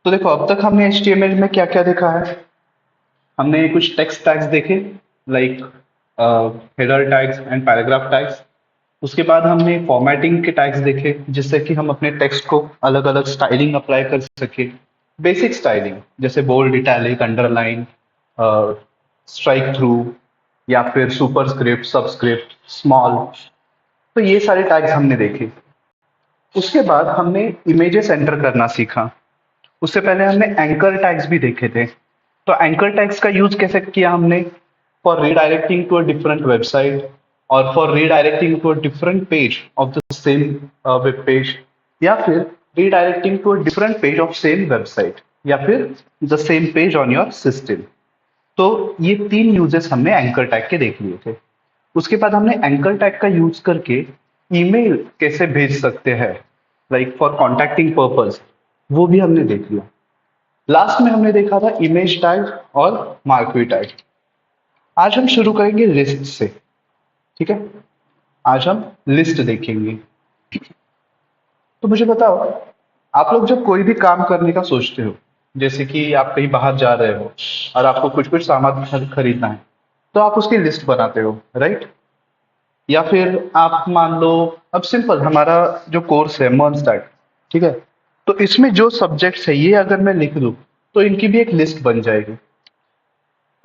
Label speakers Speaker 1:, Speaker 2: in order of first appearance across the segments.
Speaker 1: तो देखो अब तक हमने HTML में क्या क्या देखा है। हमने कुछ टेक्स्ट टैग्स देखे, like header tags and paragraph tags. उसके बाद हमने फॉर्मेटिंग के टैग्स देखे, जिससे कि हम अपने टेक्स्ट को अलग अलग स्टाइलिंग अप्लाई कर सके। बेसिक स्टाइलिंग जैसे bold, italic, underline, strike through, या फिर सुपरस्क्रिप्ट, सबस्क्रिप्ट, स्मॉल। तो ये सारे टैग्स हमने देखे। उसके बाद हमने इमेजेस एंटर करना सीखा। उससे पहले हमने एंकर टैग्स भी देखे थे। तो एंकर टैग्स का यूज कैसे किया हमने? For redirecting to a different website, और for redirecting to a different page of the same web page, या फिर redirecting to a different page of same website, या फिर the same page on your system. तो ये तीन uses हमने anchor tag के देख लिए थे। उसके बाद हमने एंकर टैग का यूज करके ईमेल कैसे भेज सकते हैं, लाइक फॉर कॉन्टैक्टिंग पर्पस, वो भी हमने देख लिया। लास्ट में हमने देखा था इमेज टैग और मार्क्वी टैग। आज हम शुरू करेंगे लिस्ट से। ठीक है, आज हम लिस्ट देखेंगे। तो मुझे बताओ, आप लोग जब कोई भी काम करने का सोचते हो, जैसे कि आप कहीं बाहर जा रहे हो और आपको कुछ कुछ सामान खरीदना है, तो आप उसकी लिस्ट बनाते हो, राइट? या फिर आप मान लो, अब सिंपल हमारा जो कोर्स है मर्न स्टैट, ठीक है, तो इसमें जो सब्जेक्ट्स है ये अगर मैं लिख दूं तो इनकी भी एक लिस्ट बन जाएगी।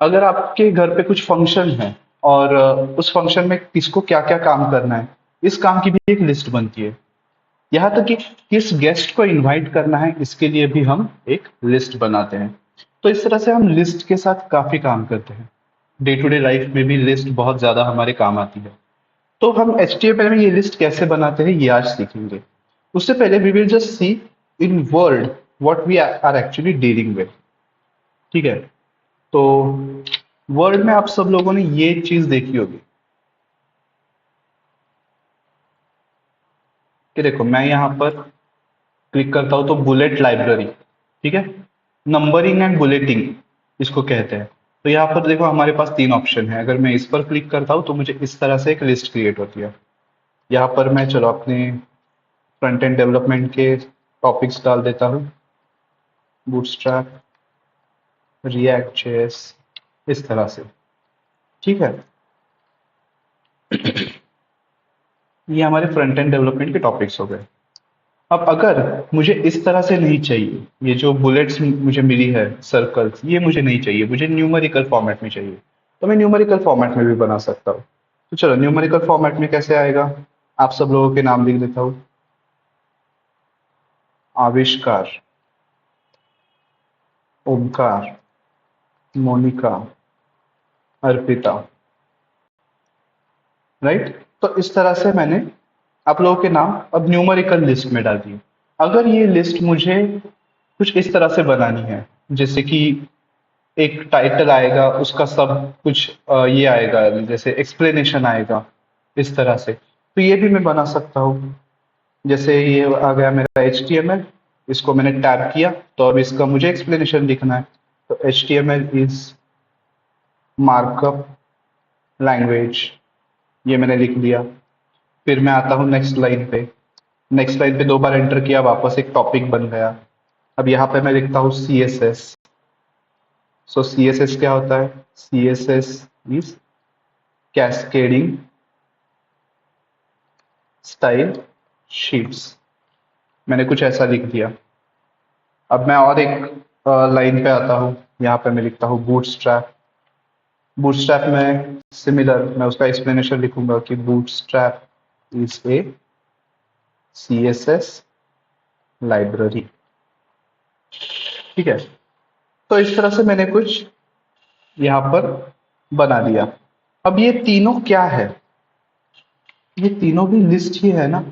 Speaker 1: अगर आपके घर पे कुछ फंक्शन है और उस फंक्शन में किसको क्या क्या काम करना है, इस काम की भी एक लिस्ट बनती है। यहाँ तक कि किस गेस्ट को इनवाइट करना है, इसके लिए भी हम एक लिस्ट बनाते हैं। तो इस तरह से हम लिस्ट के साथ काफी काम करते हैं। डे टू डे लाइफ में भी लिस्ट बहुत ज्यादा हमारे काम आती है। तो हम HTML में ये लिस्ट कैसे बनाते हैं ये आज सीखेंगे। उससे पहले we will just see in Word what we are actually dealing with. ठीक है, तो वर्ड में आप सब लोगों ने ये चीज देखी होगी कि देखो मैं यहाँ पर क्लिक करता हूँ तो बुलेट लाइब्रेरी, ठीक है, नंबरिंग एंड बुलेटिंग इसको कहते हैं। तो यहाँ पर देखो हमारे पास तीन ऑप्शन है। अगर मैं इस पर क्लिक करता हूँ तो मुझे इस तरह से एक लिस्ट क्रिएट होती है। यहाँ पर मैं चलो अपने फ्रंट एंड डेवलपमेंट के टॉपिक्स डाल देता हूँ, बूटस्ट्रैप, रिएक्ट जेएस, इस तरह से। ठीक है, ये हमारे फ्रंट एंड डेवलपमेंट के टॉपिक्स हो गए। अब अगर मुझे इस तरह से नहीं चाहिए, ये जो बुलेट्स मुझे मिली है, सर्कल्स, ये मुझे नहीं चाहिए, मुझे न्यूमेरिकल फॉर्मेट में चाहिए, तो मैं न्यूमेरिकल फॉर्मेट में भी बना सकता हूँ। तो चलो न्यूमेरिकल फॉर्मेट में कैसे आएगा, आप सब लोगों के नाम लिख देता हूँ। आविष्कार, ओमकार, मोनिका, अर्पिता, राइट? तो इस तरह से मैंने आप लोगों के नाम अब न्यूमेरिकल लिस्ट में डाल दिए। अगर ये लिस्ट मुझे कुछ इस तरह से बनानी है, जैसे कि एक टाइटल आएगा, उसका सब कुछ ये आएगा, जैसे एक्सप्लेनेशन आएगा, इस तरह से, तो ये भी मैं बना सकता हूँ। जैसे ये आ गया मेरा HTML, इसको मैंने टैब किया, तो अब इसका मुझे एक्सप्लेनेशन लिखना है। तो HTML इज मार्कअप लैंग्वेज, ये मैंने लिख दिया। फिर मैं आता हूँ नेक्स्ट लाइन पे। नेक्स्ट लाइन पे दो बार एंटर किया, वापस एक टॉपिक बन गया। अब यहाँ पे मैं लिखता हूँ CSS। सो CSS क्या होता है? CSS is cascading style sheets. मैंने कुछ ऐसा लिख दिया। अब मैं और एक लाइन पे आता हूँ, यहाँ पे मैं लिखता हूँ बूटस्ट्रैप। बूटस्ट्रैप में सिमिलर मैं उसका एक्सप्लेनेशन लिखूंगा कि bootstrap is a CSS library. ठीक है, तो इस तरह से मैंने कुछ यहाँ पर बना दिया। अब ये तीनों क्या है? ये तीनों भी लिस्ट ही है ना,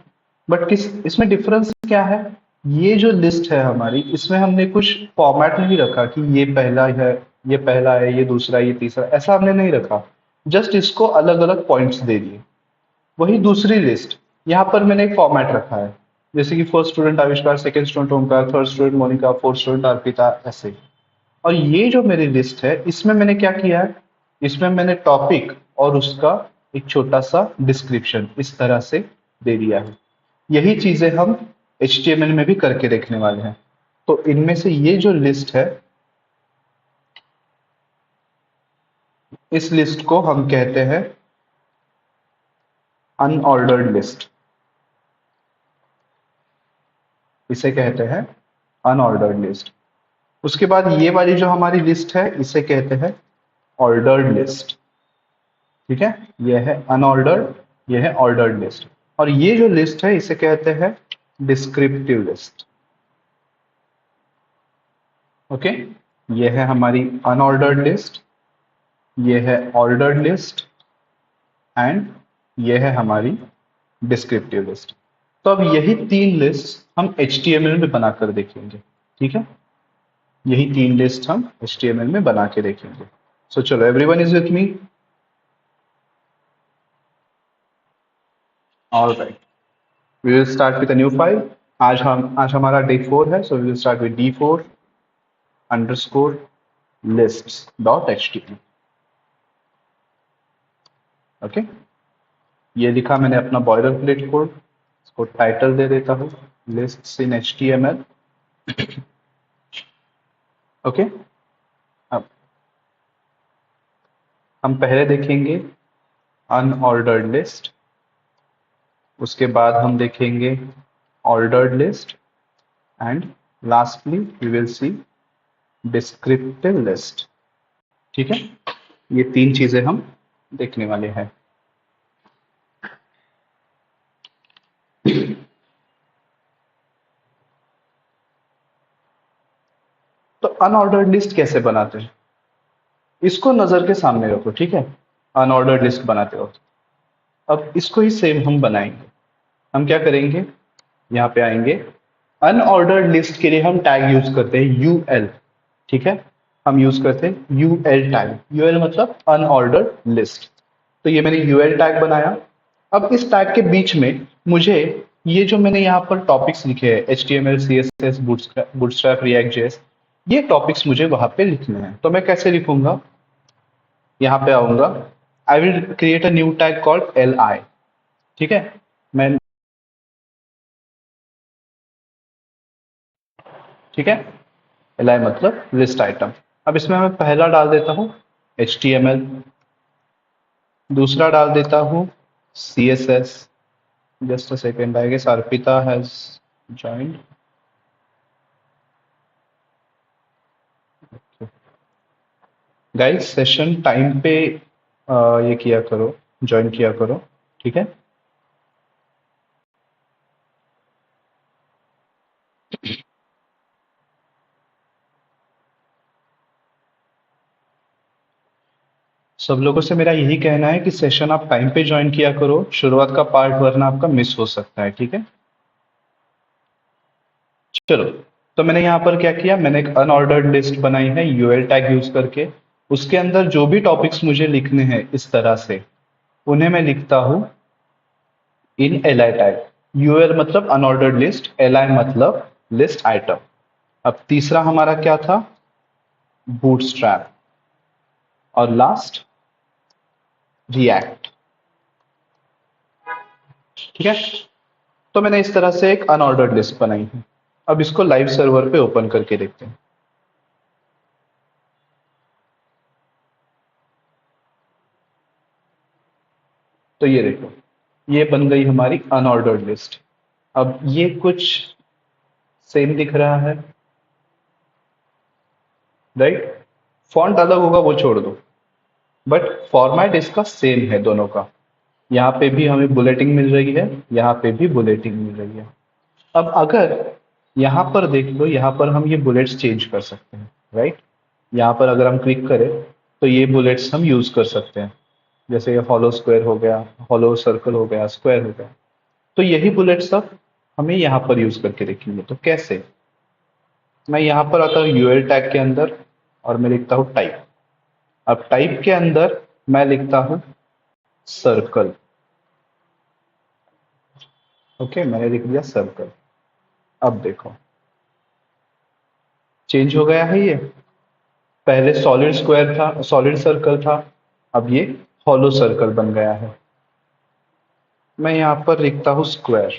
Speaker 1: बट किस इसमें डिफरेंस क्या है? ये जो लिस्ट है हमारी, इसमें हमने कुछ फॉर्मेट नहीं रखा कि ये पहला है, ये पहला है, ये दूसरा, ये तीसरा, ऐसा हमने नहीं रखा। जस्ट इसको अलग अलग पॉइंट्स दे दिए। वही दूसरी लिस्ट, यहाँ पर मैंने एक फॉर्मेट रखा है, जैसे कि first student Avishkar, second student Omkar, third student Monika, fourth student Arpita, ऐसे। और ये जो मेरी लिस्ट है, इसमें मैंने क्या किया है, इसमें मैंने टॉपिक और उसका एक छोटा सा डिस्क्रिप्शन इस तरह से दे दिया है। यही चीजें हम HTML में भी करके देखने वाले हैं। तो इनमें से ये जो लिस्ट है, इस लिस्ट को हम कहते हैं अनऑर्डर्ड लिस्ट। इसे कहते हैं अनऑर्डर्ड लिस्ट। उसके बाद ये वाली जो हमारी लिस्ट है इसे कहते हैं ऑर्डर्ड लिस्ट। ठीक है, यह है अनऑर्डर्ड, यह है ऑर्डर्ड लिस्ट। और ये जो लिस्ट है इसे कहते हैं डिस्क्रिप्टिव लिस्ट। ओके, ये है हमारी अनऑर्डर्ड लिस्ट, ये है ऑर्डर्ड लिस्ट एंड ये है हमारी डिस्क्रिप्टिव लिस्ट। तो अब यही तीन लिस्ट हम HTML में बनाकर देखेंगे। ठीक है, यही तीन लिस्ट हम HTML में बना के देखेंगे। सो चलो, everyone is with me? Alright, we will start with a new file. आज हमारा डे 4 है, so we will start with D4 underscore lists.html। Okay, ये लिखा मैंने अपना बॉयलर प्लेट कोड। इसको टाइटल दे देता हूँ लिस्ट्स इन HTML। ओके, अब हम पहले देखेंगे अनऑर्डर्ड लिस्ट, उसके बाद हम देखेंगे ordered list and lastly we will see descriptive list. ठीक है, ये तीन चीजें हम देखने वाले हैं। तो अनऑर्डर्ड लिस्ट कैसे बनाते हैं, इसको नजर के सामने रखो। ठीक है, अनऑर्डर्ड लिस्ट बनाते हो। अब इसको ही सेम हम बनाएंगे। हम क्या करेंगे, यहाँ पे आएंगे, अनऑर्डर्ड लिस्ट के लिए हम टैग यूज करते हैं UL। ठीक है, हम यूज करते हैं UL टैग। UL मतलब अनऑर्डर्ड लिस्ट। तो ये मैंने UL टैग बनाया। अब इस टैग के बीच में मुझे ये जो मैंने यहाँ पर टॉपिक्स लिखे हैं HTML CSS bootstrap react JS, ये टॉपिक्स मुझे वहां पे लिखने हैं। तो मैं कैसे लिखूंगा, यहाँ पे आऊंगा, I will create a new tag called LI। ठीक है, मैं, ठीक है, LI मतलब लिस्ट आइटम। अब इसमें मैं पहला डाल देता हूँ HTML, दूसरा डाल देता हूँ CSS। Just a second, I guess Arpita has joined. Guys, session time पे ये किया करो, ज्वाइन किया करो। ठीक है, सब लोगों से मेरा यही कहना है कि सेशन आप टाइम पे ज्वाइन किया करो, शुरुआत का पार्ट वरना आपका मिस हो सकता है। ठीक है, चलो, तो मैंने यहाँ पर क्या किया, मैंने एक अनऑर्डर्ड लिस्ट बनाई है UL टैग यूज करके। उसके अंदर जो भी टॉपिक्स मुझे लिखने हैं इस तरह से, उन्हें मैं लिखता हूं इन LI टैग। UL मतलब अनऑर्डर्ड लिस्ट, LI मतलब लिस्ट आइटम। अब तीसरा हमारा क्या था, बूटस्ट्रैप, और लास्ट रिएक्ट। ठीक है, तो मैंने इस तरह से एक अनऑर्डर्ड लिस्ट बनाई है। अब इसको लाइव सर्वर पे ओपन करके देखते हैं। तो ये देखो, ये बन गई हमारी अनऑर्डर्ड लिस्ट। अब ये कुछ सेम दिख रहा है, राइट? फॉन्ट अलग होगा वो छोड़ दो, बट फॉर्मेट इसका सेम है दोनों का। यहाँ पे भी हमें बुलेटिंग मिल रही है, यहाँ पे भी बुलेटिंग मिल रही है। अब अगर यहाँ पर देख लो, यहाँ पर हम ये बुलेट्स चेंज कर सकते हैं, राइट? यहाँ पर अगर हम क्लिक करें तो ये बुलेट्स हम यूज कर सकते हैं। जैसे ये हॉलो स्क्वायर हो गया, हॉलो सर्कल हो गया, स्क्वायर हो गया। तो यही बुलेट्स अब हमें यहाँ पर यूज करके देखेंगे। तो कैसे, मैं यहाँ पर आता हूँ UL टैग के अंदर और मैं लिखता हूँ टाइप। अब टाइप के अंदर मैं लिखता हूँ सर्कल। ओके, मैंने लिख दिया सर्कल। अब देखो, चेंज हो गया है ये। पहले सॉलिड स्क्वायर था, सॉलिड सर्कल था, अब ये हॉलो सर्कल बन गया है। मैं यहाँ पर लिखता हूँ स्क्वायर।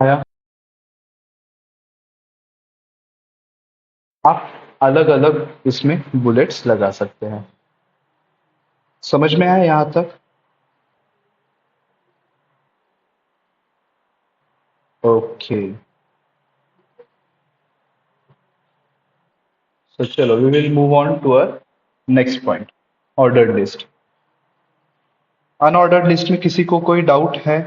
Speaker 1: आया। आप अलग अलग इसमें बुलेट्स लगा सकते हैं। समझ में आया यहाँ तक? ओके, सो चलो we will move on to our next point, ordered list. Unordered list में किसी को कोई डाउट है?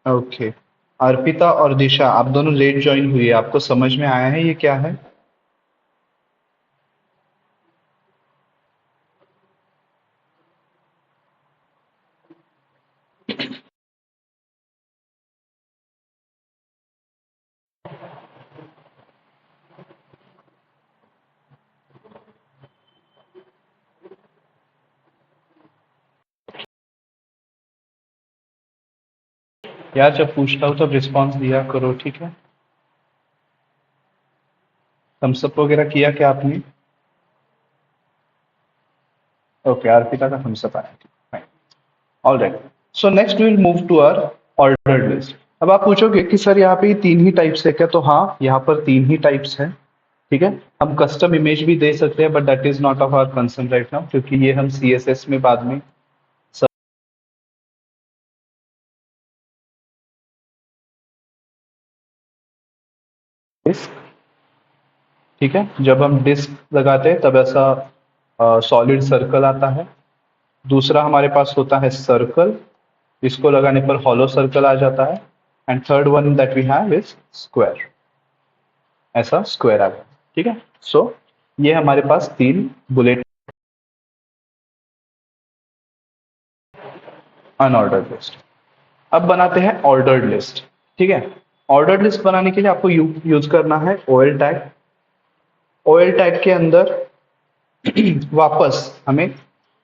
Speaker 1: ओके, अर्पिता और दिशा आप दोनों लेट ज्वाइन हुई है, आपको समझ में आया है ये क्या है? यार जब पूछता हूँ तब रिस्पॉन्स दिया करो, ठीक है? थम्सअप वगैरह किया क्या आपने? ओके, अर्पिता का थम्सअप आया, fine, all right. So next will move to our ordered list. अब आप पूछोगे कि सर यहाँ पे तीन ही टाइप्स है क्या? तो हाँ, यहाँ पर तीन ही टाइप्स है, ठीक है। हम कस्टम इमेज भी दे सकते हैं but that is not of our concern right now, क्योंकि ये हम CSS में बाद में डिस्क, ठीक है, जब हम डिस्क लगाते हैं तब ऐसा सॉलिड सर्कल आता है। दूसरा हमारे पास होता है सर्कल, इसको लगाने पर हॉलो सर्कल आ जाता है। And third one that we have is square, ऐसा स्क्वायर आ गया, ठीक है। सो ये हमारे पास तीन बुलेट अनऑर्डर्ड लिस्ट। अब बनाते हैं ऑर्डर्ड लिस्ट, ठीक है। ऑर्डर्ड लिस्ट बनाने के लिए आपको यूज करना है ओएल टैग। ओएल टैग के अंदर वापस हमें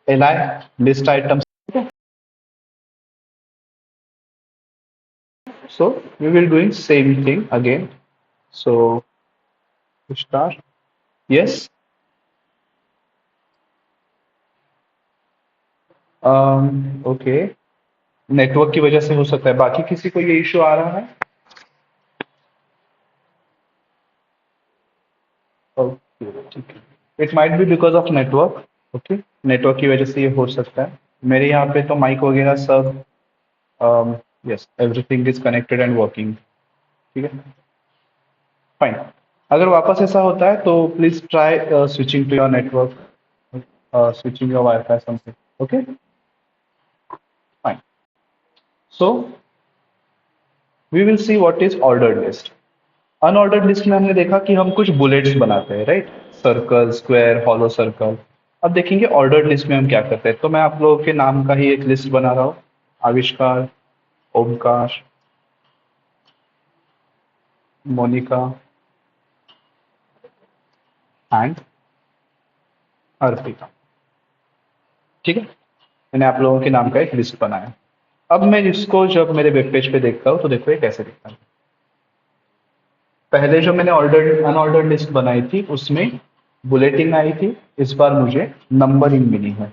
Speaker 1: एलआई लिस्ट आइटम्स, ठीक है। So we will doing same thing again. So star, yes, okay, network की वजह से हो सकता है। बाकी किसी को ये इश्यू आ रहा है? ओके, ठीक है, it might be because of network. Okay, network की वजह से ये हो सकता है। मेरे यहाँ पे तो माइक वगैरह सब, yes, everything is connected and working, ठीक है, फाइन। अगर वापस ऐसा होता है तो please try switching to your network, switching your Wi-Fi something. Okay, fine. So we will see what is ordered list. Unordered list में हमने देखा कि हम कुछ बुलेट्स बनाते हैं, right? Circle, square, hollow circle. अब देखेंगे ऑर्डर्ड लिस्ट में हम क्या करते हैं। तो मैं आप लोगों के नाम का ही एक लिस्ट बना रहा हूँ। आविष्कार, ओमकार, मोनिका एंड अर्पिता, ठीक है। मैंने आप लोगों के नाम का एक लिस्ट बनाया। अब मैं इसको जब मेरे वेब पेज पे देखता हूँ तो देखो ये कैसे दिखता है। पहले जो मैंने ऑर्डर्ड अनऑर्डर्ड लिस्ट बनाई थी उसमें बुलेटिन आई थी, इस बार मुझे नंबरिंग मिली है,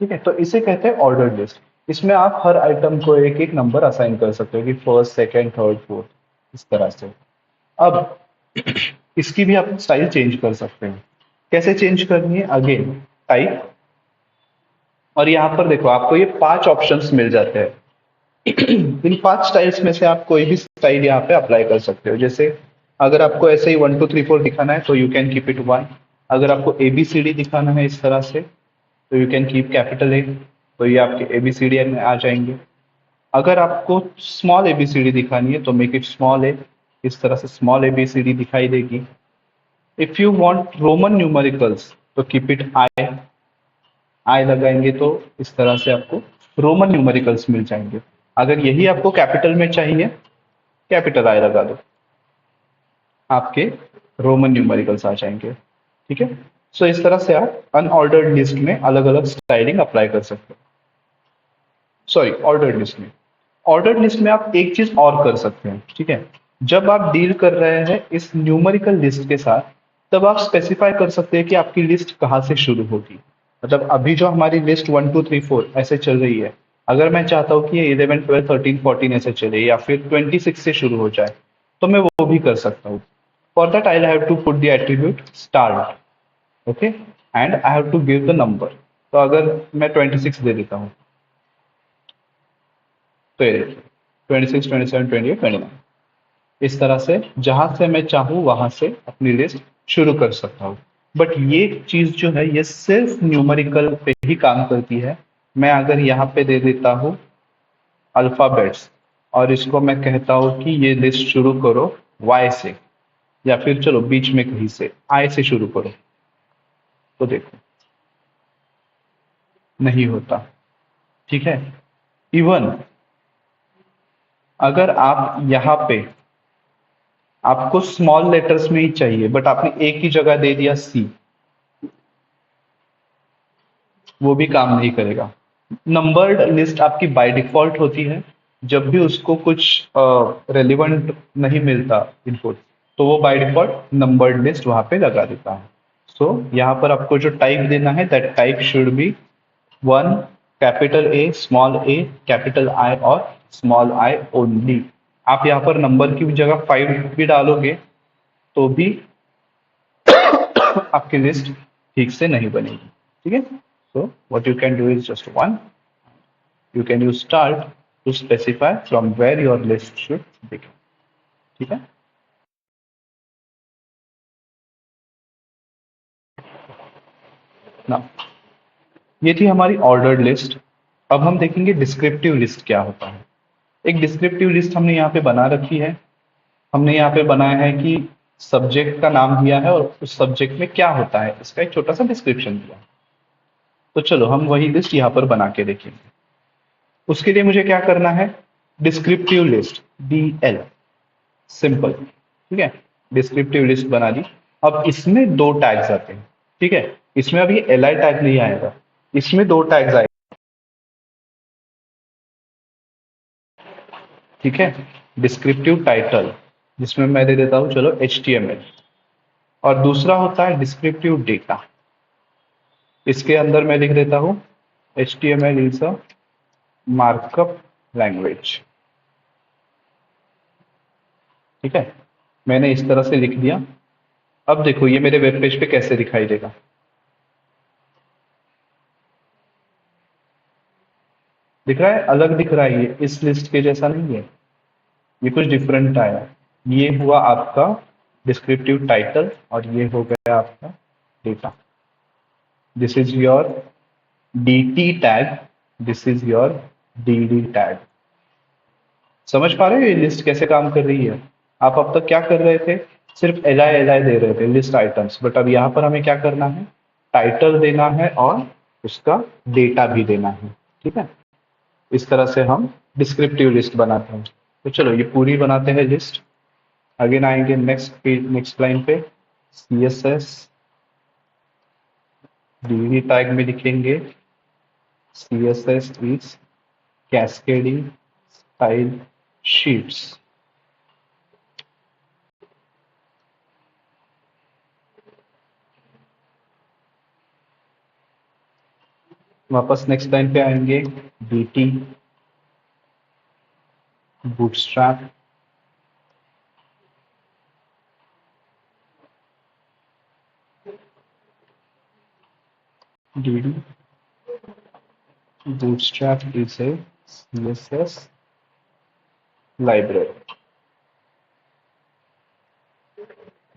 Speaker 1: ठीक है। तो इसे कहते हैं ऑर्डर्ड लिस्ट। इसमें आप हर आइटम को एक एक नंबर असाइन कर सकते हो कि फर्स्ट, सेकंड, थर्ड, फोर्थ, इस तरह से। अब इसकी भी आप स्टाइल चेंज कर सकते हैं। कैसे चेंज करनी है? अगेन टाइप, और यहाँ पर देखो आपको ये 5 ऑप्शंस मिल जाते हैं। इन 5 स्टाइल्स में से आप कोई भी स्टाइल यहाँ पे अप्लाई कर सकते हो। जैसे अगर आपको ऐसे ही 1 2 3 4 दिखाना है तो यू कैन कीप इट 1। अगर आपको ABCD दिखाना है इस तरह से तो you can keep capital A, तो ये आपके ABCD में आ जाएंगे। अगर आपको स्मॉल ABCD दिखानी है तो मेक इट स्मॉल A, इस तरह से स्मॉल ABCD दिखाई देगी। If you want Roman numericals तो कीप इट I लगाएंगे तो इस तरह से आपको रोमन न्यूमेरिकल्स मिल जाएंगे। अगर यही आपको कैपिटल में चाहिए, कैपिटल I लगा दो, आपके रोमन न्यूमेरिकल्स आ जाएंगे, ठीक है। सो इस तरह से आप अनऑर्डर्ड लिस्ट में अलग अलग स्टाइलिंग अप्लाई कर सकते हो। सॉरी, ऑर्डर्ड लिस्ट में। ऑर्डर्ड लिस्ट में आप एक चीज और कर सकते हैं, ठीक है। जब आप डील कर रहे हैं इस न्यूमेरिकल लिस्ट के साथ तब आप स्पेसिफाई कर सकते हैं कि आपकी लिस्ट कहाँ से शुरू होगी। मतलब अभी जो हमारी लिस्ट 1 2 3 4 ऐसे चल रही है, अगर मैं चाहता हूँ कि ये 11 12 13 14 ऐसे चले या फिर 26 से शुरू हो जाए, तो मैं वो भी कर सकता हूँ. For that I have to put the attribute start. Okay, and I have to give the number. तो अगर मैं 26 दे देता हूँ, तो ये देखिए 26 27 28 29. इस तरह से जहां से मैं चाहूँ वहां से अपनी लिस्ट शुरू कर सकता हूँ. बट ये चीज जो है ये सिर्फ न्यूमेरिकल पे ही काम करती है. मैं अगर यहाँ पे दे देता हूँ अल्फाबेट्स और इसको मैं कहता हूँ कि ये लिस्ट शुरू करो वाई से, या फिर चलो बीच में कहीं से आई से शुरू करो, तो देखो नहीं होता. ठीक है. इवन अगर आप यहाँ पे आपको स्मॉल लेटर्स में ही चाहिए बट आपने एक ही जगह दे दिया सी, वो भी काम नहीं करेगा. नंबर्ड लिस्ट आपकी बाय डिफॉल्ट होती है. जब भी उसको कुछ रेलिवेंट नहीं मिलता इनपुट, तो वो बाय डिफॉल्ट नंबर्ड लिस्ट वहां पे लगा देता है. सो यहाँ पर आपको जो टाइप देना है that type should be one, capital A, small A, capital I और स्मॉल आई ओनली. आप यहाँ पर नंबर की जगह 5 भी डालोगे तो भी आपकी लिस्ट ठीक से नहीं बनेगी. ठीक है. So what you can do is just one, you can use start to specify from where your list should begin. ठीक है. ना, ये थी हमारी ऑर्डर्ड लिस्ट. अब हम देखेंगे डिस्क्रिप्टिव लिस्ट क्या होता है. एक डिस्क्रिप्टिव लिस्ट हमने यहाँ पे बना रखी है. हमने यहाँ पे बनाया है कि सब्जेक्ट का नाम दिया है और उस सब्जेक्ट में क्या होता है इसका एक छोटा सा डिस्क्रिप्शन दिया है. तो चलो हम वही लिस्ट यहाँ पर बना के देखेंगे. उसके लिए मुझे क्या करना है, डिस्क्रिप्टिव लिस्ट DL, सिंपल. ठीक है. डिस्क्रिप्टिव लिस्ट बना दी. अब इसमें दो टैग्स आते हैं. ठीक है. इसमें अभी LI टैग नहीं आएगा, इसमें दो टैग्स आएंगे. ठीक है. डिस्क्रिप्टिव टाइटल, जिसमें मैं दे देता हूं चलो HTML, और दूसरा होता है डिस्क्रिप्टिव डेटा. इसके अंदर मैं लिख देता हूं HTML is a markup language. ठीक है. मैंने इस तरह से लिख दिया. अब देखो ये मेरे वेब पेज पे कैसे दिखाई देगा. दिख रहा है, अलग दिख रहा है. ये इस लिस्ट के जैसा नहीं है, ये कुछ डिफरेंट आया. ये हुआ आपका डिस्क्रिप्टिव टाइटल और ये हो गया आपका data. This is your DT tag, this is your DD tag. समझ पा रहे हो ये लिस्ट कैसे काम कर रही है. आप अब तक क्या कर रहे थे, सिर्फ LI दे रहे थे लिस्ट आइटम्स, बट अब यहाँ पर हमें क्या करना है, टाइटल देना है और उसका डेटा भी देना है. ठीक है. इस तरह से हम डिस्क्रिप्टिव लिस्ट बनाते हैं. तो चलो ये पूरी बनाते हैं लिस्ट. अगेन आएंगे नेक्स्ट पेज, नेक्स्ट लाइन पे CSS DD टैग में लिखेंगे CSS is cascading style sheets. वापस नेक्स्ट लाइन पे आएंगे DT bootstrap DD bootstrap is a CSS library.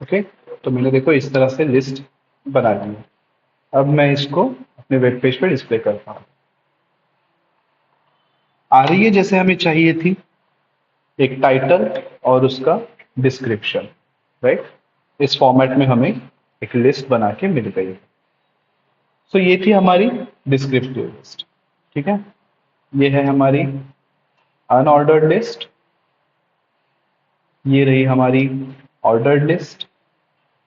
Speaker 1: Okay. तो मैंने देखो इस तरह से लिस्ट बना दी है. अब मैं इसको अपने वेब पेज पे डिस्प्ले करता हूँ. आ रही है जैसे हमें चाहिए थी, एक टाइटल और उसका डिस्क्रिप्शन. राइट. इस फॉर्मेट में हमें एक लिस्ट बना के मिल गई. सो ये थी हमारी डिस्क्रिप्टिव लिस्ट. ठीक है. ये है हमारी अनऑर्डर्ड लिस्ट, ये रही हमारी ऑर्डर्ड लिस्ट,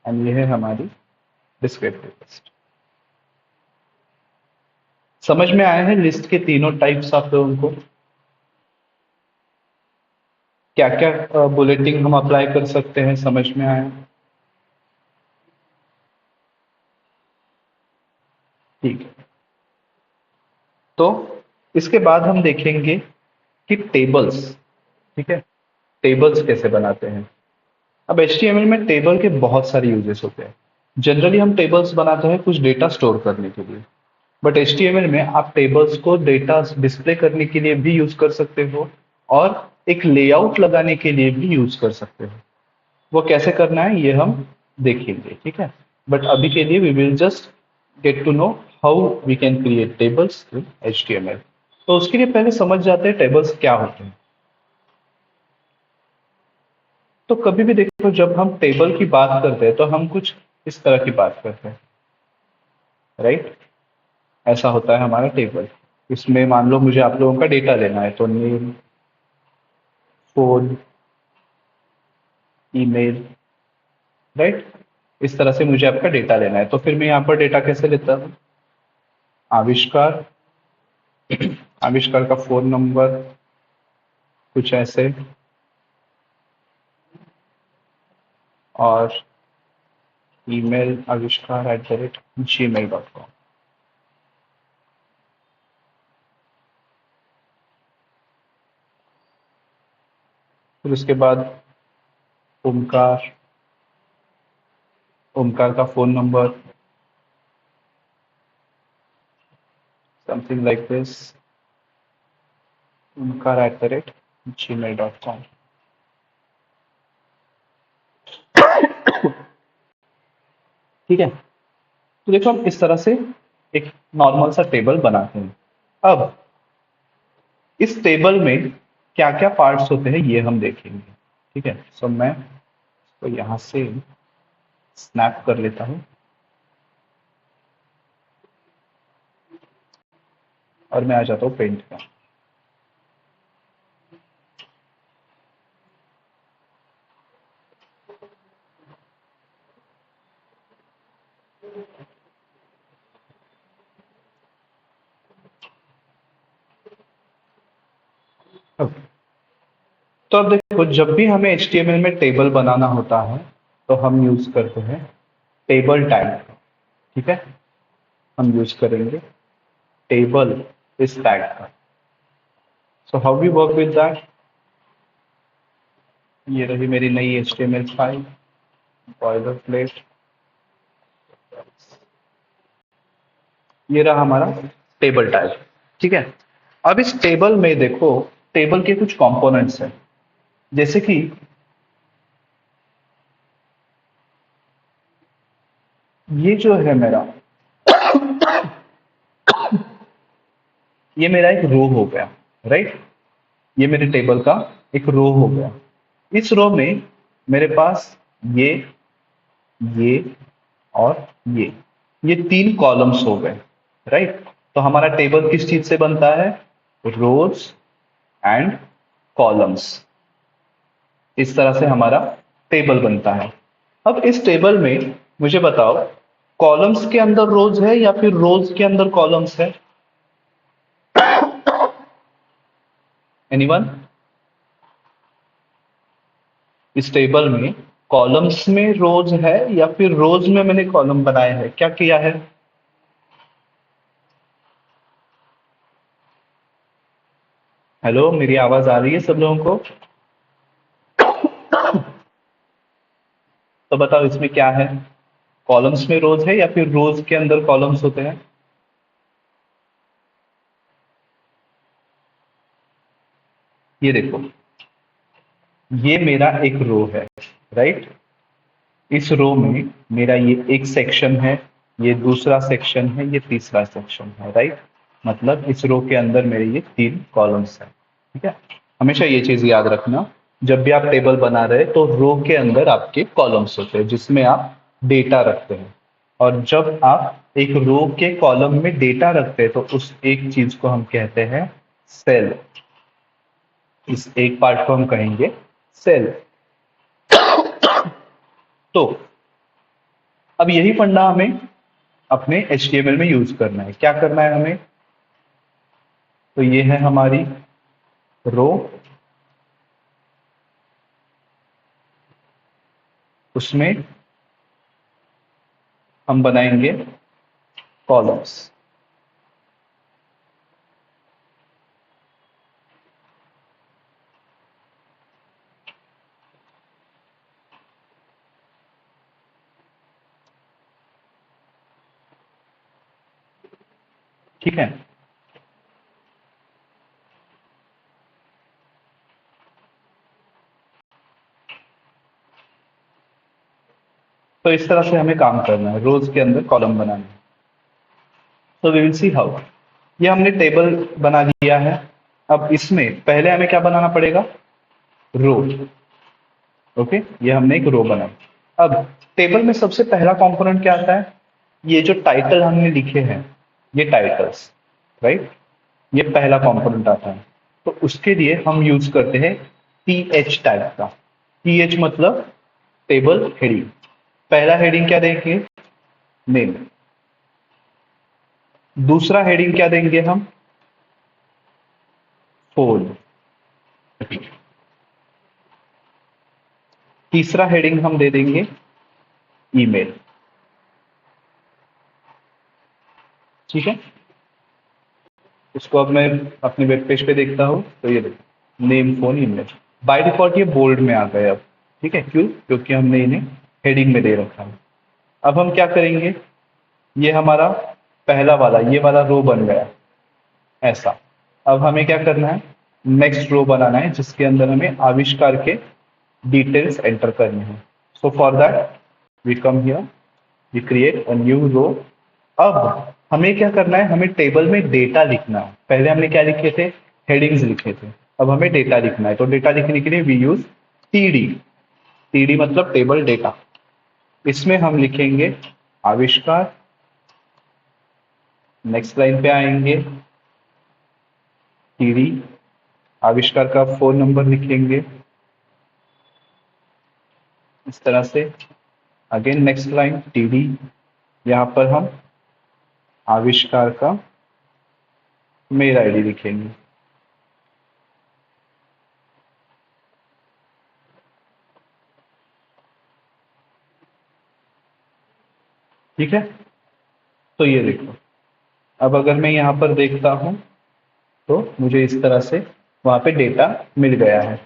Speaker 1: एंड ये है हमारी डिस्क्रिप्टिव लिस्ट. समझ में आया है लिस्ट के तीनों टाइप्स आप लोगों को, क्या क्या बुलेटिंग हम अप्लाई कर सकते हैं, समझ में आया. ठीक है. तो इसके बाद हम देखेंगे कि टेबल्स, ठीक है, टेबल्स कैसे बनाते हैं। अब HTML में टेबल के बहुत सारे यूजेस होते हैं। जनरली हम टेबल्स बनाते हैं कुछ डेटा स्टोर करने के लिए, बट HTML में आप टेबल्स को डेटा डिस्प्ले करने के लिए भी यूज कर सकते हो और एक लेआउट लगाने के लिए भी यूज कर सकते हो। वो कैसे करना है ये हम देखेंगे, ठीक है। बट अभी के लिए we will just get to know how we can create tables in HTML। तो उसके लिए पहले समझ जाते हैं टेबल्स क्या होते हैं। तो कभी भी देखो जब हम टेबल की बात करते हैं तो हम कुछ इस तरह की बात करते हैं, राइट। ऐसा होता है हमारा टेबल। इसमें मान लो मुझे आप लोगों का डेटा लेना है, तो नेम, फोन, ईमेल, राइट। इस तरह से मुझे आपका डेटा लेना है। तो फिर मैं यहाँ पर डेटा कैसे लेता हूँ? आविष्कार, आविष्कार का फोन नंबर कुछ ऐसे, और ईमेल aviscar@gmail.com। फिर उसके बाद ओमकार, ओमकार का phone number something like this, omkar@gmail.com। ठीक है। तो देखो हम इस तरह से एक नॉर्मल सा टेबल बनाते हैं। अब इस टेबल में क्या क्या पार्ट्स होते हैं ये हम देखेंगे, ठीक है। सो मैं तो यहाँ से स्नैप कर लेता हूँ और मैं आ जाता हूँ पेंट का। अब तो अब देखो जब भी हमें HTML में टेबल बनाना होता है तो हम यूज करते हैं टेबल टैग, ठीक है। हम यूज करेंगे टेबल इस टैग का। So how we work with that? ये रही मेरी नई HTML फाइल, बॉयलर प्लेट, ये रहा हमारा टेबल टैग, ठीक है। अब इस टेबल में देखो टेबल के कुछ कंपोनेंट्स हैं, जैसे कि ये जो है मेरा, ये मेरा एक रो हो गया, राइट। ये मेरे टेबल का एक रो हो गया। इस रो में मेरे पास ये ये और ये तीन कॉलम्स हो गए, राइट। तो हमारा टेबल किस चीज से बनता है? रोज एंड कॉलम्स। इस तरह से हमारा टेबल बनता है। अब इस टेबल में मुझे बताओ कॉलम्स के अंदर रोज है या फिर रोज के अंदर कॉलम्स है? एनीवन? इस टेबल में कॉलम्स में रोज है या फिर रोज में मैंने कॉलम बनाया है? क्या किया है? हेलो, मेरी आवाज आ रही है सब लोगों को? तो बताओ इसमें क्या है? कॉलम्स में रोज है या फिर रोज के अंदर कॉलम्स होते हैं? ये देखो, ये मेरा एक रो है, राइट। इस रो में मेरा ये एक सेक्शन है, ये दूसरा सेक्शन है, ये तीसरा सेक्शन है, राइट। मतलब इस रो के अंदर मेरे ये तीन कॉलम्स हैं, ठीक है। हमेशा ये चीज याद रखना, जब भी आप टेबल बना रहे तो रो के अंदर आपके कॉलम्स होते हैं जिसमें आप डेटा रखते हैं। और जब आप एक रो के कॉलम में डेटा रखते हैं तो उस एक चीज को हम कहते हैं सेल। इस एक पार्ट को हम कहेंगे सेल। तो अब यही फंडा हमें अपने HTML में यूज करना है। क्या करना है हमें? तो ये है हमारी रो, उसमें हम बनाएंगे कॉलम्स। ठीक है। तो इस तरह से हमें काम करना है, रोज के अंदर कॉलम बनाना है। तो वी विल सी हाउ। ये हमने टेबल बना दिया है। अब इसमें पहले हमें क्या बनाना पड़ेगा, रो। ओके, ये हमने एक रो बनाई। अब टेबल में सबसे पहला कंपोनेंट क्या आता है, ये जो टाइटल हमने लिखे हैं, ये टाइटल्स, राइट, ये पहला कंपोनेंट आता है। तो उसके लिए हम यूज करते हैं टीएच टाइप का। टीएच मतलब टेबल हेडिंग। पहला हेडिंग क्या देंगे, नेम। दूसरा हेडिंग क्या देंगे हम, फोन। तीसरा हेडिंग हम दे देंगे ईमेल। ठीक है, इसको अब मैं अपने वेब पेज पे देखता हूँ तो ये देखो, name phone email. By default ये बोल्ड में आ गए अब। ठीक है, क्यों, क्योंकि हमने इन्हें हेडिंग में दे रखा है। अब हम क्या करेंगे, ये हमारा पहला वाला, ये वाला रो बन गया ऐसा। अब हमें क्या करना है, नेक्स्ट रो बनाना है जिसके अंदर हमें आविष्कार के डिटेल्स एंटर करने हैं। So for that we come here, we create a new row. अब हमें क्या करना है, हमें टेबल में डेटा लिखना है। पहले हमने क्या लिखे थे, हेडिंग्स लिखे थे। अब हमें डेटा लिखना है, तो डेटा लिखने के लिए वी यूज टीडी। टीडी मतलब टेबल डेटा। इसमें हम लिखेंगे आविष्कार। नेक्स्ट लाइन पे आएंगे, टीडी, आविष्कार का फोन नंबर लिखेंगे इस तरह से। अगेन नेक्स्ट लाइन टीडी, यहां पर हम आविष्कार का मेल आईडी लिखेंगे। ठीक है, तो ये देखो, अब अगर मैं यहां पर देखता हूं तो मुझे इस तरह से वहां पे डेटा मिल गया है।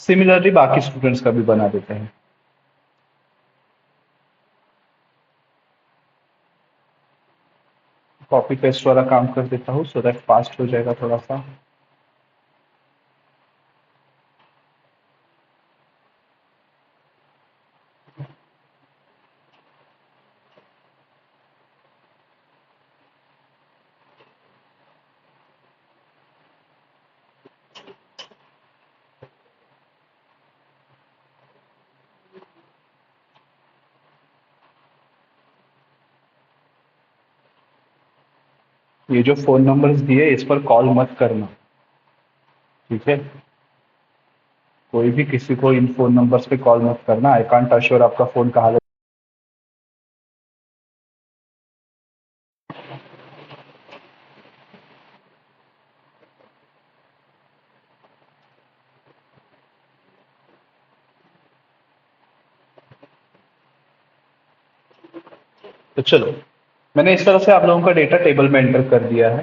Speaker 1: सिमिलरली बाकी स्टूडेंट्स का भी बना देते हैं। कॉपी पेस्ट वाला काम कर देता हूँ सो दैट फास्ट हो जाएगा थोड़ा सा। ये जो फोन नंबर्स दिए इस पर कॉल मत करना, ठीक है। कोई भी किसी को इन फोन नंबर्स पे कॉल मत करना। आई कांट अश्योर आपका फोन कहाँ। तो चलो, मैंने इस तरह से आप लोगों का डेटा टेबल में एंटर कर दिया है।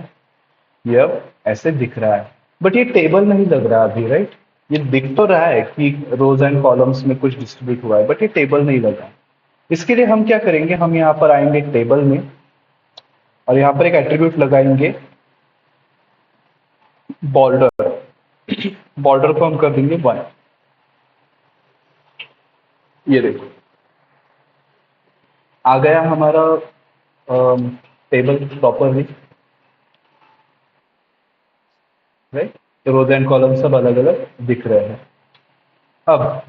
Speaker 1: ये अब ऐसे दिख रहा है, बट ये टेबल नहीं लग रहा अभी, राइट। ये दिख तो रहा है कि रोज एंड कॉलम्स में कुछ डिस्ट्रीब्यूट हुआ है, बट ये टेबल नहीं लग रहा। इसके लिए हम क्या करेंगे, हम यहाँ पर आएंगे टेबल में और यहाँ पर एक एट्रीब्यूट लगाएंगे बॉर्डर। बॉर्डर को हम कर देंगे 1। ये देखो आ गया हमारा table properly, right. Rows and column सब अलग अलग दिख रहे हैं। अब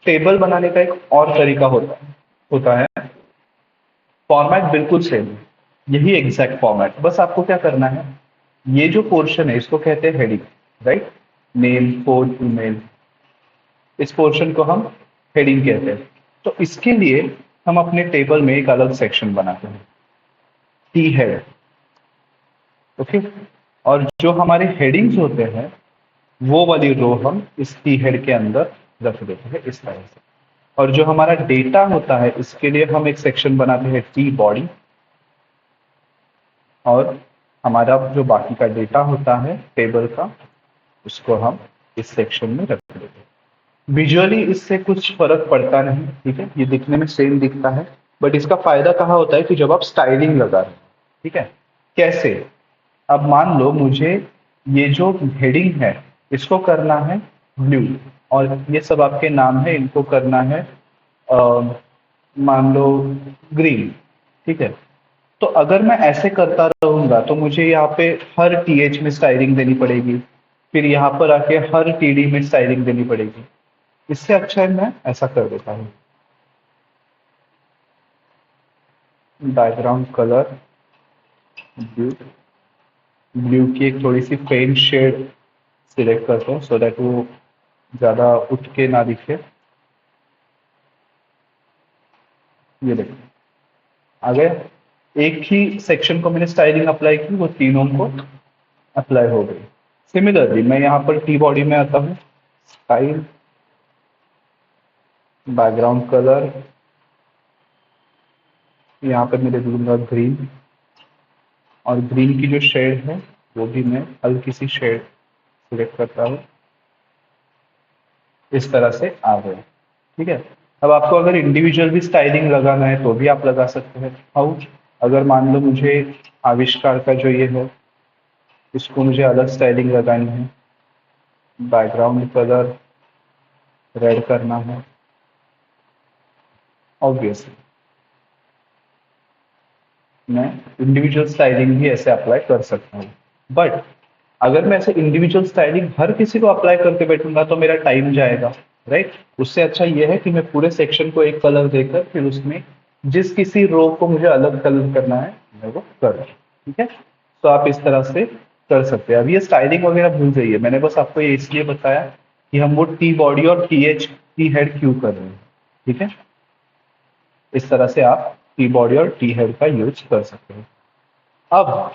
Speaker 1: टेबल बनाने का एक और तरीका होता है। फॉर्मेट बिल्कुल सेम है, यही एग्जैक्ट फॉर्मेट। बस आपको क्या करना है, ये जो पोर्शन है इसको कहते हैं heading, right. Name phone email, इस पोर्शन को हम हेडिंग कहते हैं। तो इसके लिए हम अपने टेबल में एक अलग सेक्शन बनाते हैं, टी हेड। ओके, और जो हमारे हेडिंग्स होते हैं वो वाली रो हम इस टी हेड के अंदर रख देते हैं इस तरह से। और जो हमारा डेटा होता है इसके लिए हम एक सेक्शन बनाते हैं टी बॉडी। और हमारा जो बाकी का डेटा होता है टेबल का, उसको हम इस सेक्शन में रख देते हैं। विजुअली इससे कुछ फर्क पड़ता नहीं, ठीक है, ये दिखने में सेम दिखता है। बट इसका फायदा कहाँ होता है कि जब आप स्टाइलिंग लगा रहे हैं, ठीक है, कैसे? अब मान लो मुझे ये जो हेडिंग है इसको करना है ब्लू, और ये सब आपके नाम है, इनको करना है अ, मान लो ग्रीन। ठीक है, तो अगर मैं ऐसे करता रहूंगा तो मुझे यहाँ पे हर टीएच में स्टाइलिंग देनी पड़ेगी, फिर यहाँ पर आके हर टीडी में स्टाइलिंग देनी पड़ेगी। इससे अच्छा है मैं ऐसा कर देता हूँ, बैकग्राउंड कलर ब्लू, ब्लू की एक थोड़ी सी फेंट शेड सिलेक्ट करता हूँ सो दैट वो ज़्यादा उठ के ना दिखे। ये देखो आ गया, एक ही सेक्शन को मैंने स्टाइलिंग अप्लाई की, वो तीनों को अप्लाई हो गई। सिमिलरली मैं यहाँ पर टी बॉडी में आता हूँ, स्टाइल, बैकग्राउंड कलर, यहाँ पर मैं दे दूंगा ग्रीन, और ग्रीन की जो शेड है वो भी मैं हल्की सी शेड सिलेक्ट करता हूँ। इस तरह से आ गए। ठीक है, अब आपको अगर इंडिविजुअल भी स्टाइलिंग लगाना है तो भी आप लगा सकते हैं। हाउ? अगर मान लो मुझे आविष्कार का जो ये है इसको मुझे अलग स्टाइलिंग लगानी है, बैकग्राउंड कलर रेड करना है, ऑब्वियसली मैं इंडिविजुअल स्टाइलिंग भी ऐसे अप्लाई कर सकता हूँ। बट अगर मैं ऐसे इंडिविजुअल स्टाइलिंग हर किसी को अप्लाई करके बैठूंगा तो मेरा टाइम जाएगा, राइट? उससे अच्छा ये है कि मैं पूरे सेक्शन को एक कलर देकर फिर उसमें जिस किसी रो को मुझे अलग कलर करना है मैं वो कर दूं। ठीक है, तो आप इस तरह से कर सकते हैं। अब ये स्टाइलिंग वगैरह भूल जाइए, मैंने बस आपको ये इसलिए बताया कि हम वो टी बॉडी और टी एच टी हेड क्यों कर रहे हैं। ठीक है, इस तरह से आप टी बॉडी और टी हेड का यूज कर सकते हैं। अब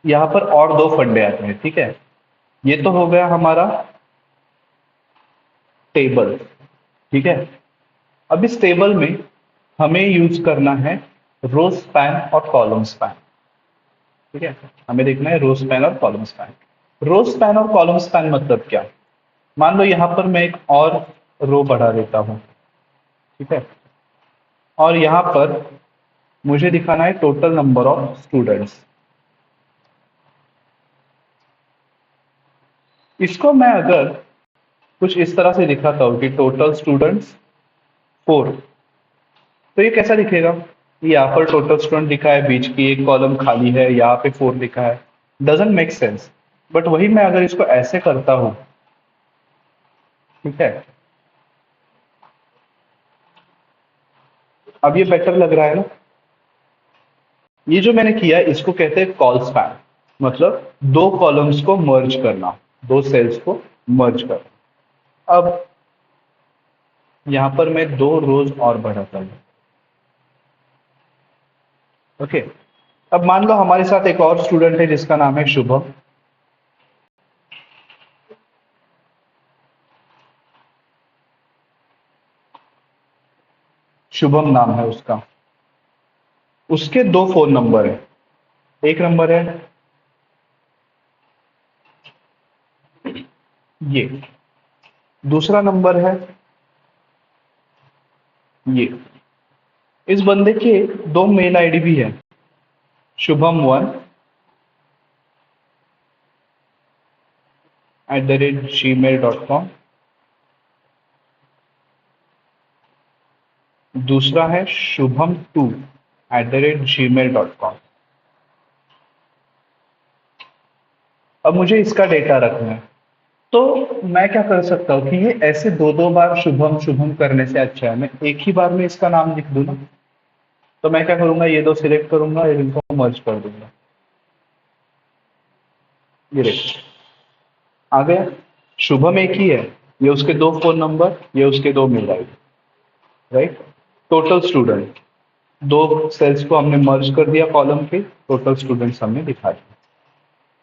Speaker 1: यहाँ पर और दो फंडे आते हैं। ठीक है, ये तो हो गया हमारा टेबल। ठीक है, अब इस टेबल में हमें यूज करना है रो स्पैन और कॉलम स्पैन। ठीक है, हमें देखना है रो स्पैन और कॉलम स्पैन। रो स्पैन और कॉलम स्पैन मतलब क्या? मान लो यहां पर मैं एक और रो बढ़ा देता हूं। ठीक है, और यहां पर मुझे दिखाना है टोटल नंबर ऑफ स्टूडेंट्स। इसको मैं अगर कुछ इस तरह से दिखाता हूं कि टोटल स्टूडेंट्स 4, तो ये कैसा दिखेगा? यहाँ पर टोटल स्टूडेंट लिखा है, बीच की एक कॉलम खाली है, यहाँ पे 4 लिखा है, डजंट मेक सेंस। बट वही मैं अगर इसको ऐसे करता हूं, ठीक है, अब ये बेटर लग रहा है ना? ये जो मैंने किया है इसको कहते हैं कॉल स्पैन, मतलब दो कॉलम्स को मर्ज करना, दो सेल्स को मर्ज करना। अब यहां पर मैं दो रोज और बढ़ाता हूं। ओके, अब मान लो हमारे साथ एक और स्टूडेंट है जिसका नाम है शुभम। शुभम नाम है उसका, उसके दो फोन नंबर है। एक नंबर है ये, दूसरा नंबर है ये। इस बंदे के दो मेल आईडी भी है, शुभम1@gmail.com, दूसरा है शुभम2@gmail.com। अब मुझे इसका डेटा रखना है, तो मैं क्या कर सकता हूँ कि ये ऐसे दो दो बार शुभम शुभम करने से अच्छा है मैं एक ही बार में इसका नाम लिख दूं ना। तो मैं क्या करूंगा, ये दो सिलेक्ट करूंगा और इनको मर्ज कर दूंगा। ये देखो आ गया, शुभम एक ही है, ये उसके दो फोन नंबर, ये उसके दो mail ID, right? Total student, दो सेल्स को हमने मर्ज कर दिया कॉलम के, टोटल स्टूडेंट्स हमने दिखा दिया।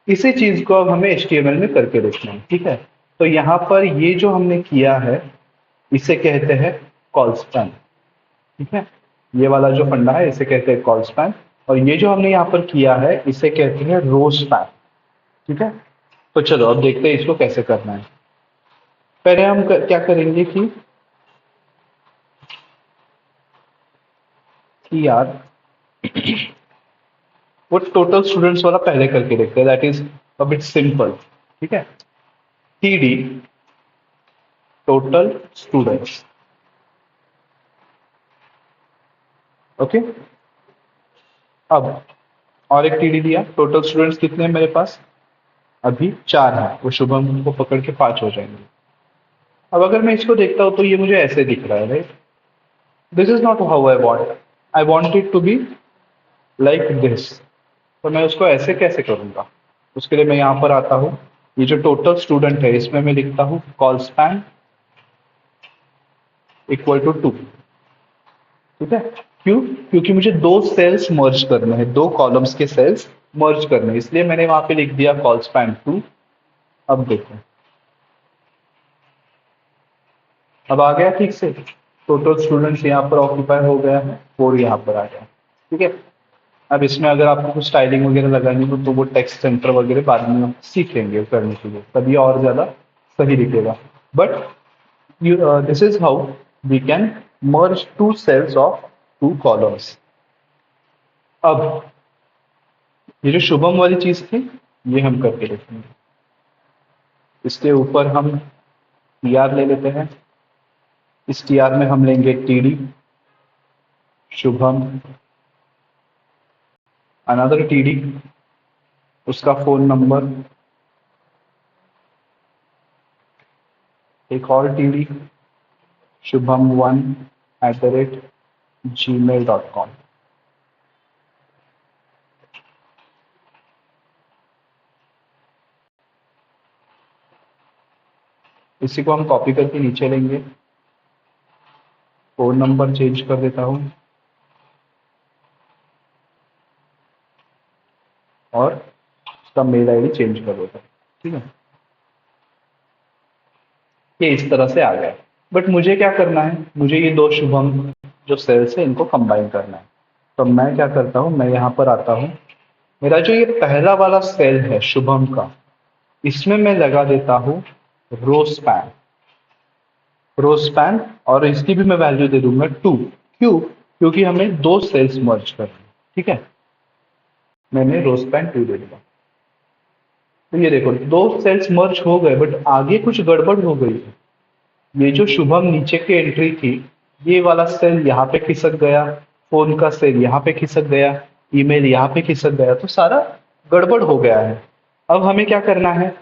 Speaker 1: इसी चीज को अब हमें HTML में करके देखना है। ठीक है, तो यहाँ पर ये जो हमने किया है इसे कहते हैं कॉल स्पैन। ठीक है, ये वाला जो फंडा है इसे कहते हैं कॉल स्पैन, और ये जो हमने यहाँ पर किया है इसे कहते हैं रो स्पैन। ठीक है, तो चलो अब देखते हैं इसको कैसे करना है। पहले हम क्या करेंगे कि यार वो टोटल स्टूडेंट्स वाला पहले करके देखते हैं, that is a bit simple. ठीक है, टीडी टोटल स्टूडेंट्स। ओके, अब और एक टीडी दिया, टोटल स्टूडेंट्स कितने हैं मेरे पास, अभी 4 है, वो शुभम को पकड़ के 5 हो जाएंगे। अब अगर मैं इसको देखता हूं तो ये मुझे ऐसे दिख रहा है, right? This is not how I want it to be like this. तो मैं उसको ऐसे कैसे करूंगा? उसके लिए मैं यहां पर आता हूं, ये जो टोटल स्टूडेंट है इसमें मैं लिखता हूं कॉल स्पैन इक्वल टू 2। ठीक है, क्यों? क्योंकि मुझे दो सेल्स मर्ज करने हैं, दो कॉलम्स के सेल्स मर्ज करने हैं, इसलिए मैंने वहां पे लिख दिया कॉल स्पैन 2। अब देखो, अब आ गया ठीक से, टोटल स्टूडेंट्स यहाँ पर ऑक्यूपाई हो गया है, 4 यहाँ पर आ गया। ठीक है, अब इसमें अगर आपको कुछ स्टाइलिंग वगैरह लगानी हो तो वो टेक्स्ट सेंटर वगैरह बाद में हम सीख लेंगे करने के लिए, तभी और ज्यादा सही दिखेगा। But this is how we can merge 2 cells of 2 columns. अब ये जो शुभम वाली चीज थी, ये हम करके देखेंगे। इसके ऊपर हम टी आर ले लेते हैं, इस टी आर में हम लेंगे टीडी शुभम, अनदर टीडी, उसका फोन नंबर, एक और टीडी shubham1@gmail.com। इसी को हम कॉपी करके नीचे लेंगे, फोन नंबर चेंज कर देता हूं और उसका मेल आईडी चेंज कर देता हूं। ठीक है, ये इस तरह से आ गया। बट मुझे क्या करना है, मुझे ये दो शुभम जो सेल्स है इनको कंबाइन करना है। तो मैं क्या करता हूं, मैं यहां पर आता हूं, मेरा जो ये पहला वाला सेल है शुभम का, इसमें मैं लगा देता हूं रो स्पैन, रो स्पैन, और इसकी भी मैं वैल्यू दे दूंगा 2। क्यों? क्योंकि हमें दो सेल्स मर्ज करनी। ठीक है, मैंने रो स्पैन 2 दे दिया। तो ये देखो, दो सेल्स मर्ज हो गए, बट आगे कुछ गड़बड़ हो गई है। ये जो शुभम नीचे की एंट्री थी, ये वाला सेल यहाँ पे खिसक गया, फोन का सेल यहाँ पे खिसक गया, ईमेल यहाँ पे खिसक गया, तो सारा गड़बड़ हो गया है। अब हमें क्या करना है,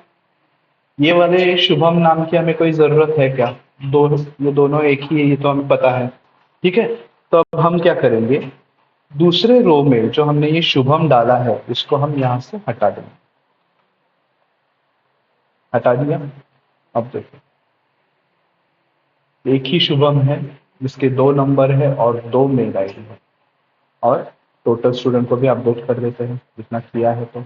Speaker 1: ये वाले शुभम नाम की हमें कोई जरूरत है क्या? दोनों, ये दोनों एक ही है, ये तो हमें पता है। ठीक है, तो अब हम क्या करेंगे, दूसरे रो में जो हमने ये शुभम डाला है इसको हम यहां से हटा देंगे। हटा दिया। अब देखो, एक ही शुभम है जिसके 2 नंबर है और 2 मेल आईडी है, और टोटल स्टूडेंट को भी अपडेट कर देते हैं जितना किया है। तो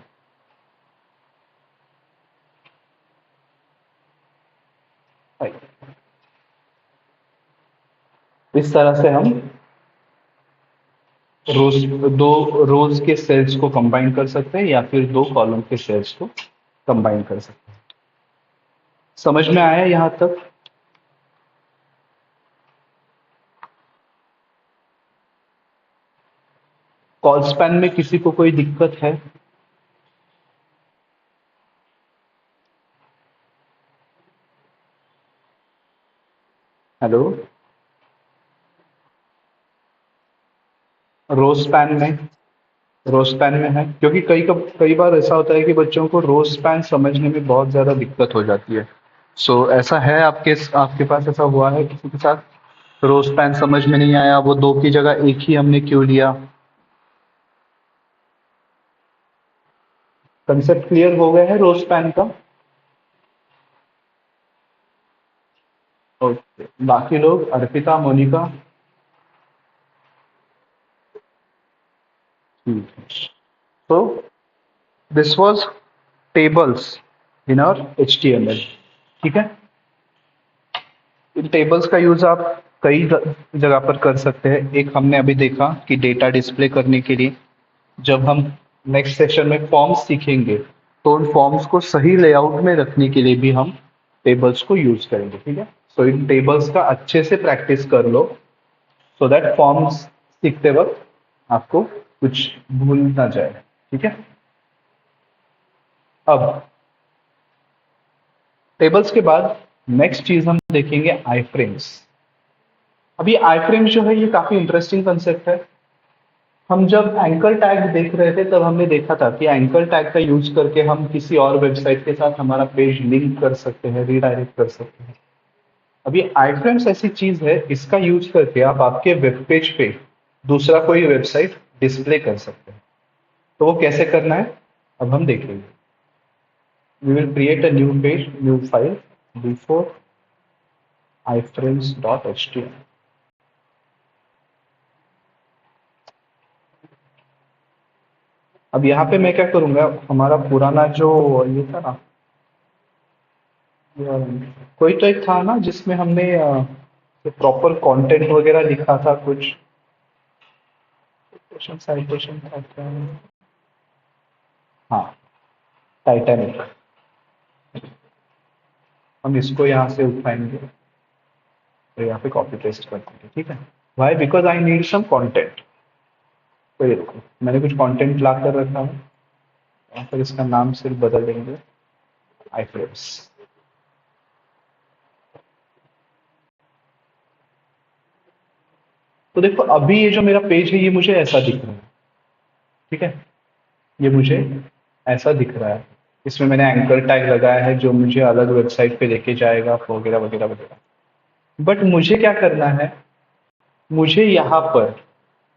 Speaker 1: इस तरह से हम रोज, दो रोज के सेल्स को कंबाइन कर सकते हैं या फिर दो कॉलम के सेल्स को कंबाइन कर सकते हैं। समझ में आया यहां तक? कॉल स्पैन में किसी को कोई दिक्कत है? हेलो, रोज स्पैन में, रोज स्पैन में है, क्योंकि कई बार ऐसा होता है कि बच्चों को रोज स्पैन समझने में बहुत ज्यादा दिक्कत हो जाती है। सो ऐसा है आपके पास ऐसा हुआ है किसी के साथ, रोज स्पैन समझ में नहीं आया, वो दो की जगह एक ही हमने क्यों लिया? कंसेप्ट क्लियर हो गया है रोज स्पैन का? ओके, बाकी लोग, अर्पिता, मोनिका? ठीक है। तो this was tables in our HTML। ठीक है, इन टेबल्स का यूज आप कई जगह पर कर सकते हैं। एक हमने अभी देखा कि डेटा डिस्प्ले करने के लिए, जब हम नेक्स्ट सेशन में फॉर्म्स सीखेंगे तो उन फॉर्म्स को सही लेआउट में रखने के लिए भी हम टेबल्स को यूज करेंगे। ठीक है, सो इन टेबल्स का अच्छे से प्रैक्टिस कर लो, सो दैट फॉर्म्स सीखते वक्त आपको कुछ भूल ना जाए। ठीक है। अब टेबल्स के बाद नेक्स्ट चीज हम देखेंगे आई फ्रेम्स। अब ये आई फ्रेम्स जो है ये काफी इंटरेस्टिंग कंसेप्ट है। हम जब एंकर टैग देख रहे थे तब हमने देखा था कि एंकर टैग का यूज करके हम किसी और वेबसाइट के साथ हमारा पेज लिंक कर सकते हैं, रीडायरेक्ट कर सकते हैं। अब ये आई फ्रेम्स ऐसी चीज है, इसका यूज करके आप आपके वेब पेज पे दूसरा कोई वेबसाइट डिस्प्ले कर सकते हैं। तो वो कैसे करना है अब हम देखेंगे। We will create a new page, new file before iframes.html. अब यहाँ पे मैं क्या करूंगा, हमारा पुराना जो ये था ना, कोई तो एक था ना जिसमें हमने प्रॉपर कंटेंट वगैरह लिखा था कुछ, साइटेशन था क्या? हाँ, टाइटैनिक। हम इसको यहाँ से उठाएंगे और यहाँ पे कॉपी पेस्ट कर देंगे, ठीक है। Why? Because I need some content. तो ये देखो मैंने कुछ कंटेंट ला कर रखा है, यहाँ पर इसका नाम सिर्फ बदल देंगे आई फ्रेम्स। तो देखो अभी ये जो मेरा पेज है ये मुझे ऐसा दिख रहा है, ठीक है। ये मुझे ऐसा दिख रहा है। इसमें मैंने एंकर टैग लगाया है जो मुझे अलग वेबसाइट पे लेके जाएगा वगैरह वगैरह वगैरह। बट मुझे क्या करना है, मुझे यहाँ पर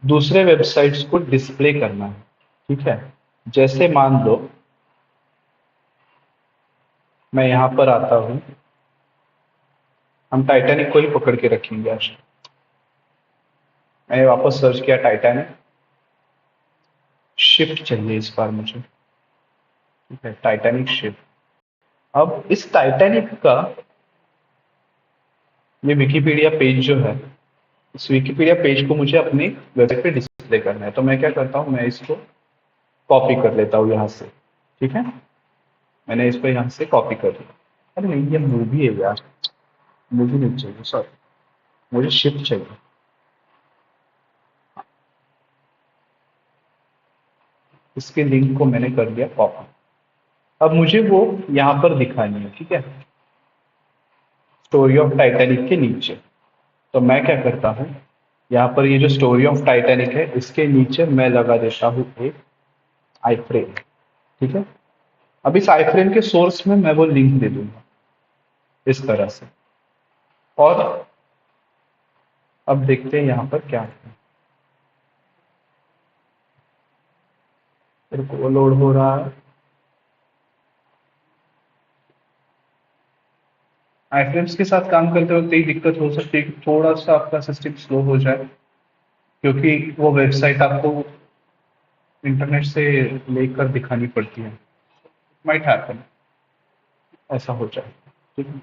Speaker 1: दूसरे वेबसाइट्स को डिस्प्ले करना है, ठीक है। जैसे मान लो मैं यहाँ पर आता हूँ, हम टाइटैनिक को ही पकड़ के रखेंगे आज। मैंने वापस सर्च किया टाइटैनिक, शिफ्ट चाहिए इस बार मुझे, ठीक है, टाइटैनिक शिफ्ट। अब इस टाइटैनिक का ये विकिपीडिया पेज जो है, इस विकिपीडिया पेज को मुझे अपनी वेबसाइट पे डिस्प्ले करना है। तो मैं क्या करता हूँ, मैं इसको कॉपी कर लेता हूँ यहाँ से, ठीक है। मैंने इसको यहाँ से कॉपी कर लिया। अरे नहीं, ये मूवी है यार, मूवी नहीं चाहिए, सॉरी, मुझे शिफ्ट चाहिए। इसके लिंक को मैंने कर दिया कॉपी। अब मुझे वो यहाँ पर दिखानी है, ठीक है, स्टोरी ऑफ टाइटैनिक के नीचे। तो मैं क्या करता हूँ, यहाँ पर ये जो स्टोरी ऑफ टाइटैनिक है इसके नीचे मैं लगा देता हूँ एक आई फ्रेम, ठीक है। अब इस आई फ्रेम के सोर्स में मैं वो लिंक दे दूंगा इस तरह से। और अब देखते हैं यहाँ पर क्या है, फिर को लोड हो रहा है। आईफ्रेम्स के साथ काम करते वक्त यही दिक्कत हो सकती है कि थोड़ा सा आपका सिस्टम स्लो हो जाए, क्योंकि वो वेबसाइट आपको इंटरनेट से लेकर दिखानी पड़ती है। माइट हैपन, ऐसा हो जाए, ठीक है।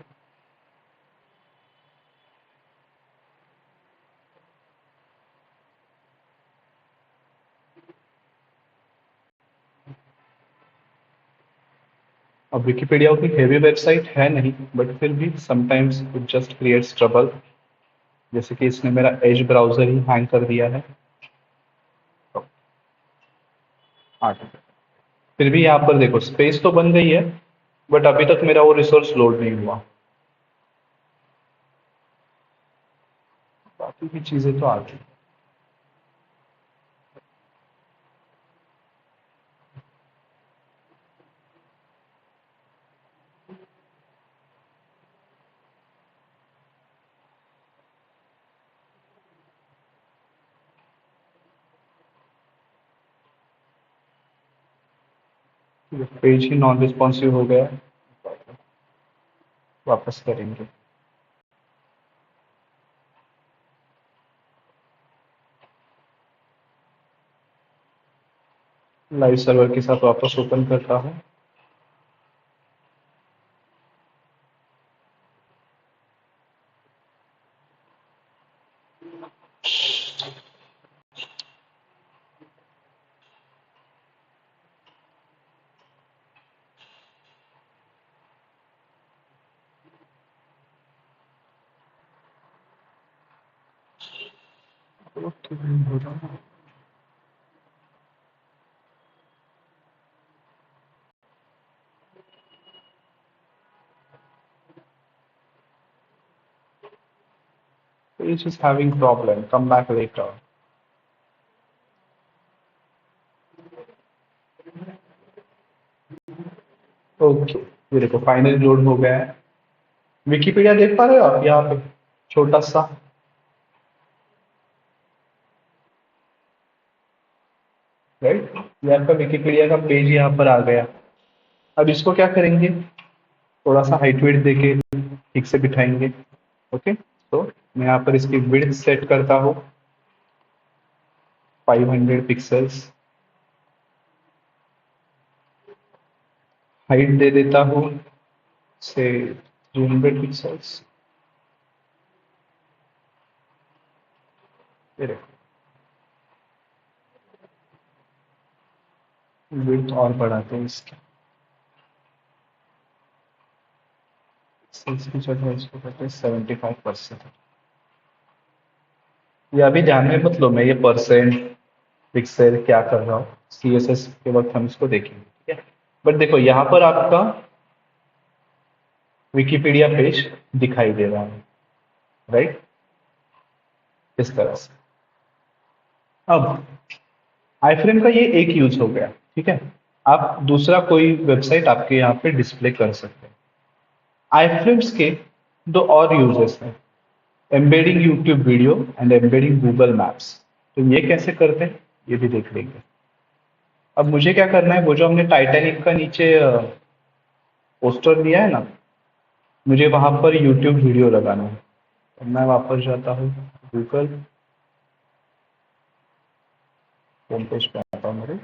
Speaker 1: अब विकिपीडिया उतनी हेवी वेबसाइट है नहीं, बट फिर भी sometimes it just creates trouble. जैसे कि इसने मेरा एज ब्राउजर ही हैंग कर दिया है। तो, हाँ, ठीक है। फिर भी यहाँ पर देखो स्पेस तो बन गई है, बट अभी तक मेरा वो रिसोर्स लोड नहीं हुआ। बाकी की चीजें तो आ गई। पेज ही नॉन रिस्पॉन्सिव हो गया है, वापस करेंगे। लाइव सर्वर के साथ वापस ओपन करता हूँ। ओके, हो रहा है। Page is having problem. Come back later. Okay, ये देखो फाइनल लोड हो गया है। विकिपीडिया देख पा रहे हो आप यहाँ पे, छोटा सा। राइट, ये आपका विकिपीडिया का पेज यहाँ पर आ गया। अब इसको क्या करेंगे, थोड़ा सा हाइट वेट देके ठीक से बिठाएंगे। ओके, तो मैं यहाँ पर इसकी विड्थ सेट करता हूँ 500 पिक्सल्स, हाइट दे देता हूँ से 300 पिक्सल्स। ये देखो विड्थ और बढ़ाते हैं इसकी, पिक्सल्स की जगह इसको करते हैं 75%। ये अभी ध्यान में मत लो, मैं ये परसेंट पिक्सल क्या कर रहा हूँ, CSS के वक्त हम इसको देखेंगे, ठीक है। बट देखो यहाँ पर आपका विकिपीडिया पेज दिखाई दे रहा है, राइट, इस तरह से। अब आईफ्रेम का ये एक यूज हो गया, ठीक है। आप दूसरा कोई वेबसाइट आपके यहाँ पे डिस्प्ले कर सकते हैं। आईफ्रेम्स के दो और यूजेस हैं, embedding YouTube video and embedding Google maps. तो ये कैसे करते हैं ये भी देख लेंगे। अब मुझे क्या करना है, वो जो हमने टाइटैनिक का नीचे पोस्टर दिया है ना, मुझे वहां पर यूट्यूब वीडियो लगाना है। तो मैं वापस जाता हूँ गूगल होम पेज पे, आता हूँ मेरे।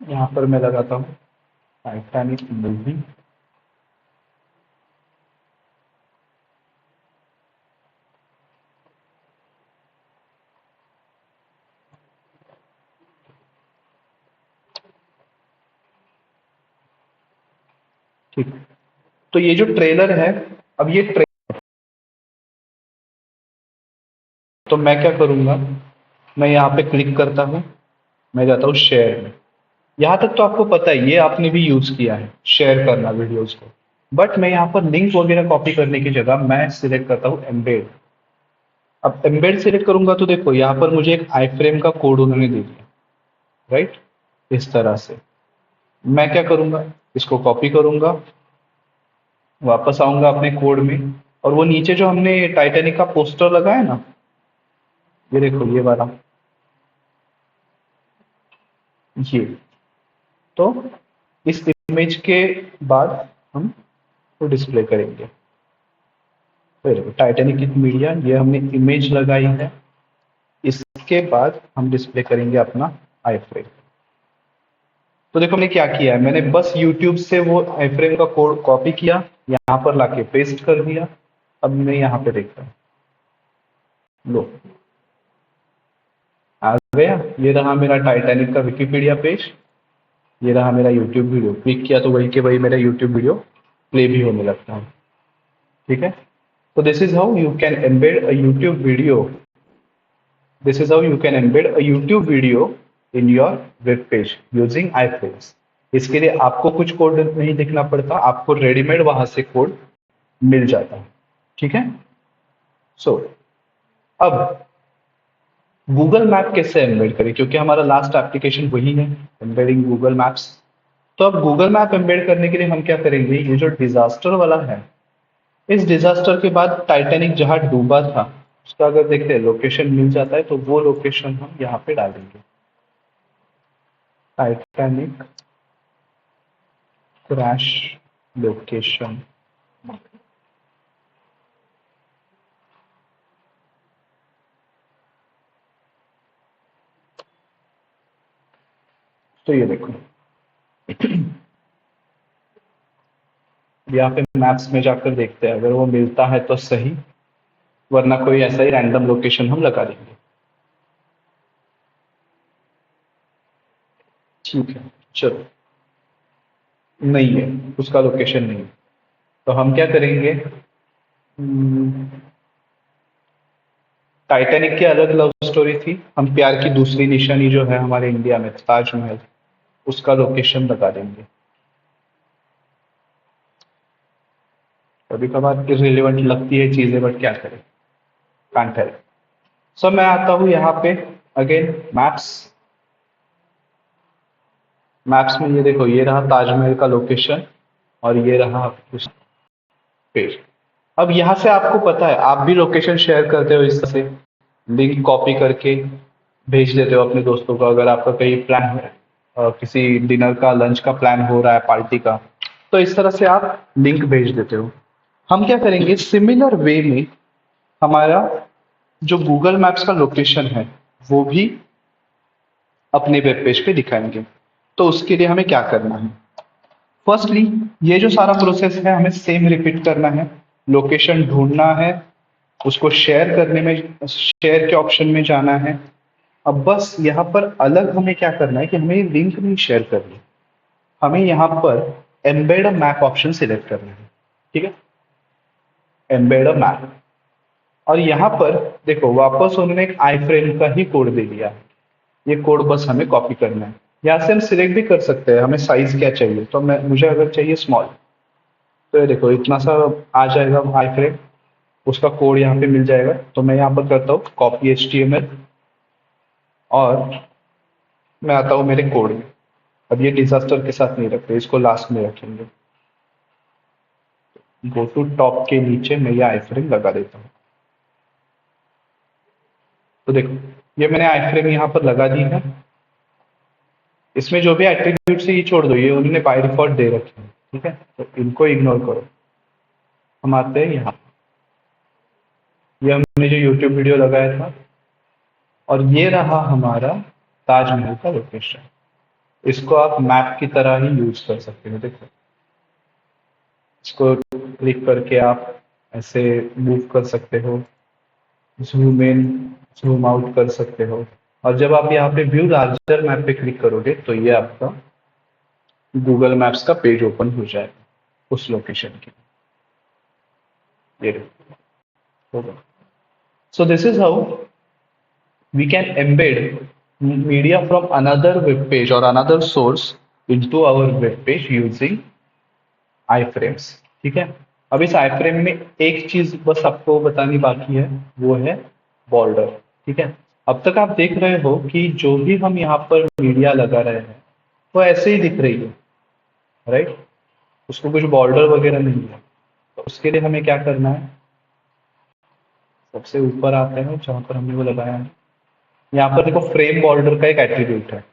Speaker 1: यहाँ पर मैं लगाता हूँ टाइटैनिक मूवी। ठीक, तो ये जो ट्रेलर है, अब ये तो मैं क्या करूंगा, मैं यहाँ पे क्लिक करता हूँ, मैं जाता हूँ शेयर में। यहाँ तक तो आपको पता है, ये आपने भी यूज किया है, शेयर करना वीडियोस को। बट मैं यहाँ पर लिंक वगैरह कॉपी करने की जगह मैं सिलेक्ट करता हूँ एम्बेड। अब एम्बेड सिलेक्ट करूंगा तो देखो यहाँ पर मुझे एक आई फ्रेम का कोड उन्होंने दे दिया, राइट, इस तरह से। मैं क्या करूंगा, इसको कॉपी करूंगा, वापस आऊंगा अपने कोड में, और वो नीचे जो हमने टाइटैनिक का पोस्टर लगाया ना, ये देखो ये वाला, ये, तो इस इमेज के बाद हम वो डिस्प्ले करेंगे। फिर टाइटैनिक मीडिया, ये हमने इमेज लगाई है, इसके बाद हम डिस्प्ले करेंगे अपना आई फ्रेम। तो देखो मैंने क्या किया है, मैंने बस यूट्यूब से वो आई फ्रेम का कोड कॉपी किया, यहाँ पर लाके पेस्ट कर दिया। अब मैं यहाँ पे देखता हूँ, लो आ गया, ये रहा मेरा टाइटैनिक का विकिपीडिया पेज, ये रहा मेरा यूट्यूब वीडियो। क्लिक किया तो वही के वही मेरा यूट्यूब वीडियो प्ले भी होने लगता है, ठीक है। तो this is how you can embed a YouTube video, this is how you can embed a YouTube video in your web page using iframes. इसके लिए आपको कुछ कोड नहीं लिखना पड़ता, आपको रेडीमेड वहां से कोड मिल जाता है, ठीक है। सो अब गूगल मैप कैसे एम्बेड करें, क्योंकि हमारा लास्ट एप्लीकेशन वही है, एम्बेडिंग गूगल मैप्स। तो अब गूगल मैप एम्बेड करने के लिए हम क्या करेंगे, ये जो डिजास्टर वाला है, इस डिजास्टर के बाद टाइटैनिक जहां डूबा था उसका अगर देखते हैं लोकेशन मिल जाता है, तो वो लोकेशन हम यहाँ पे डालेंगे, टाइटैनिक क्रैश लोकेशन। तो ये देखो यहाँ पे मैप्स में जाकर देखते हैं, अगर वो मिलता है तो सही, वरना कोई ऐसा ही रैंडम लोकेशन हम लगा देंगे, ठीक है। चलो, नहीं है, उसका लोकेशन नहीं है, तो हम क्या करेंगे, टाइटैनिक की अलग लव स्टोरी थी, हम प्यार की दूसरी निशानी जो है हमारे इंडिया में ताजमहल, उसका लोकेशन लगा देंगे। कभी कभार इररिलेवेंट लगती है चीजें, बट क्या करें, कांट हेल्प। सो मैं आता हूँ यहाँ पे अगेन मैप्स। मैप्स में ये देखो, ये रहा ताजमहल का लोकेशन और ये रहा उस पेज। अब यहाँ से आपको पता है, आप भी लोकेशन शेयर करते हो इस तरह से, लिंक कॉपी करके भेज देते हो अपने दोस्तों को। अगर आपका कहीं प्लान है, किसी डिनर का, लंच का प्लान हो रहा है, पार्टी का, तो इस तरह से आप लिंक भेज देते हो। हम क्या करेंगे, सिमिलर वे में हमारा जो गूगल मैप्स का लोकेशन है वो भी अपने वेब पेज पे दिखाएंगे। तो उसके लिए हमें क्या करना है, फर्स्टली ये जो सारा प्रोसेस है हमें सेम रिपीट करना है। लोकेशन ढूंढना है, उसको शेयर करने में, शेयर के ऑप्शन में जाना है। अब बस यहाँ पर अलग हमें क्या करना है कि हमें लिंक नहीं शेयर करनी, हमें यहाँ पर embed a map option select करना है। ठीक है, एम्बेड अ मैप। और यहाँ पर देखो, वापस उन्होंने एक आई फ्रेम का ही कोड दे दिया है। ये कोड बस हमें कॉपी करना है। यहाँ से हम सिलेक्ट भी कर सकते हैं हमें साइज क्या चाहिए। तो मैं, मुझे अगर चाहिए स्मॉल, तो ये देखो इतना सा आ जाएगा आई फ्रेम, उसका कोड यहाँ पे मिल जाएगा। तो मैं यहाँ पर करता हूँ कॉपी HTML और मैं आता हूँ मेरे कोड में। अब ये डिजास्टर के साथ नहीं रखते, इसको लास्ट में रखेंगे। गो टू टॉप के नीचे मैं ये आई फ्रेम लगा देता हूँ। तो देखो, ये मैंने आई फ्रेम यहाँ पर लगा दी है। इसमें जो भी एट्रीब्यूट है ये छोड़ दो, ये उन्होंने बाय डिफॉल्ट दे रखे हैं। ठीक है, तो इनको इग्नोर करो। हम आते हैं यहाँ, ये हमने जो यूट्यूब वीडियो लगाया था, और ये रहा हमारा ताजमहल का लोकेशन। इसको आप मैप की तरह ही यूज कर सकते हो। देखो, इसको क्लिक करके आप ऐसे मूव कर सकते हो, जूम इन जूम आउट कर सकते हो। और जब आप यहाँ पे व्यू लार्जर मैप पे क्लिक करोगे तो ये आपका गूगल मैप्स का पेज ओपन हो जाएगा उस लोकेशन के। ये होगा। सो this is how we can embed media from another web page or another source into our web page using iframes। ठीक है, अब इस iframe में एक चीज बस आपको बतानी बाकी है, वो है बॉर्डर। ठीक है, अब तक आप देख रहे हो कि जो भी हम यहाँ पर मीडिया लगा रहे हैं वो ऐसे ही दिख रही है, राइट, उसको कुछ बॉर्डर वगैरह नहीं है। तो उसके लिए हमें क्या करना है, सबसे ऊपर आते हैं जहां पर हमने वो लगाया है। यहाँ पर देखो, फ्रेम बॉर्डर का एक एट्रीब्यूट है,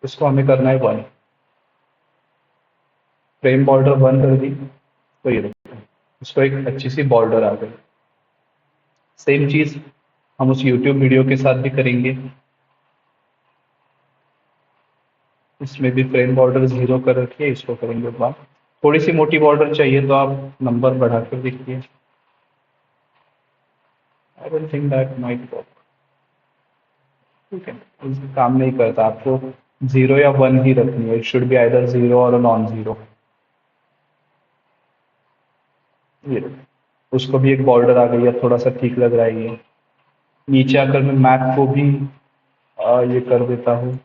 Speaker 1: इसको हमें करना है 1। फ्रेम बॉर्डर 1 कर दी तो ये देखो, इसको एक अच्छी सी बॉर्डर आ गई। सेम चीज हम उस यूट्यूब वीडियो के साथ भी करेंगे। इसमें भी फ्रेम बॉर्डर 0 कर रखी है, इसको करेंगे 1। थोड़ी सी मोटी बॉर्डर चाहिए तो आप नंबर बढ़ाकर देखिए। I don't think that might work. ठीक है, काम नहीं करता, आपको 0 या 1 ही रखनी है। इट शुड बी आइदर 0 और नॉन 0। ये उसको भी एक बॉर्डर आ गई है, थोड़ा सा ठीक लग रहा है ये। नीचे आकर मैं मैप को भी ये कर देता हूँ,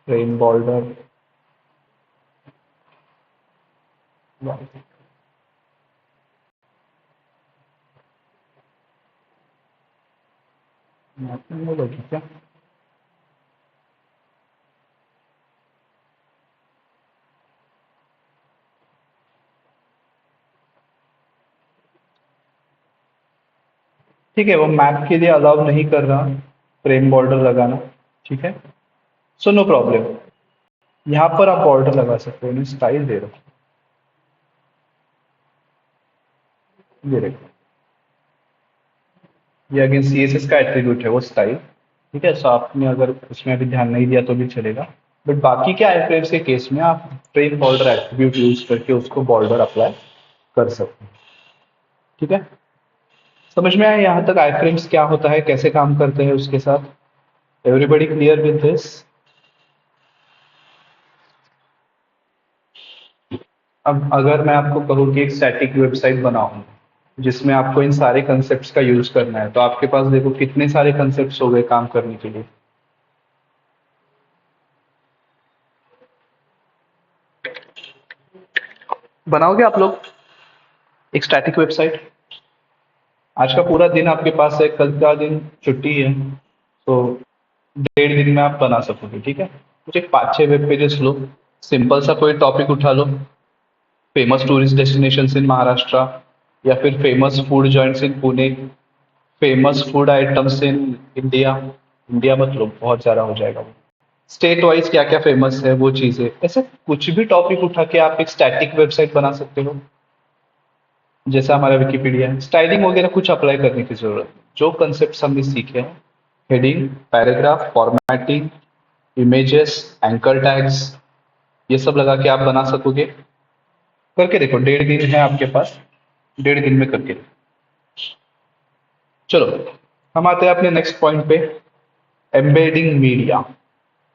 Speaker 1: फ्रेम बॉर्डर। क्या, ठीक है, वो मैप के लिए अलाउ नहीं कर रहा फ्रेम बॉर्डर लगाना। ठीक है, सो नो प्रॉब्लम, यहाँ पर आप बॉर्डर लगा सकते हो, स्टाइल दे रखो। ये देखो, ये अगेन CSS का एट्रीब्यूट है वो स्टाइल। ठीक है, सो आपने अगर उसमें अभी ध्यान नहीं दिया तो भी चलेगा, बट बाकी के आई फ्रेम्स के केस में आप फ्रेम बॉर्डर एट्रीब्यूट यूज करके उसको बॉर्डर अप्लाई कर सकते हैं। ठीक है, समझ में आया यहाँ तक आई फ्रेम्स क्या होता है, कैसे काम करते हैं उसके साथ? Everybody clear with this? अब अगर मैं आपको कहूँ कि एक स्टैटिक वेबसाइट बनाऊं, जिसमें आपको इन सारे कंसेप्ट्स का यूज करना है। तो आपके पास देखो कितने सारे कंसेप्ट्स हो गए काम करने के लिए। बनाओगे आप लोग एक स्टैटिक वेबसाइट? आज का पूरा दिन आपके पास है, कल का दिन छुट्टी है, तो 1.5 दिन में आप बना सकोगे, ठीक है? कुछ एक 5-6 वेब पेजेस लो, सिंपल सा कोई टॉपिक उठा लो, फेमस टूरिस्ट डेस्टिनेशंस इन महाराष्ट्र, या फिर famous food joints in Pune, famous food items in India. India मत लो, बहुत ज़्यादा हो जाएगा वो। स्टेट वाइज क्या क्या फेमस है वो चीज़ें, ऐसे कुछ भी टॉपिक उठा के आप एक स्टैटिक वेबसाइट बना सकते हो, जैसा हमारा विकिपीडिया है। स्टाइलिंग वगैरह कुछ अप्लाई करने की जरूरत नहीं। जो कंसेप्ट हमने सीखे हैं, heading, paragraph, formatting, images, anchor tags, ये सब लगा के आप बना सकोगे। करके देखो, 1.5 दिन है आपके पास, 1.5 दिन में करके देखो। चलो, हम आते हैं अपने नेक्स्ट पॉइंट पे, embedding media.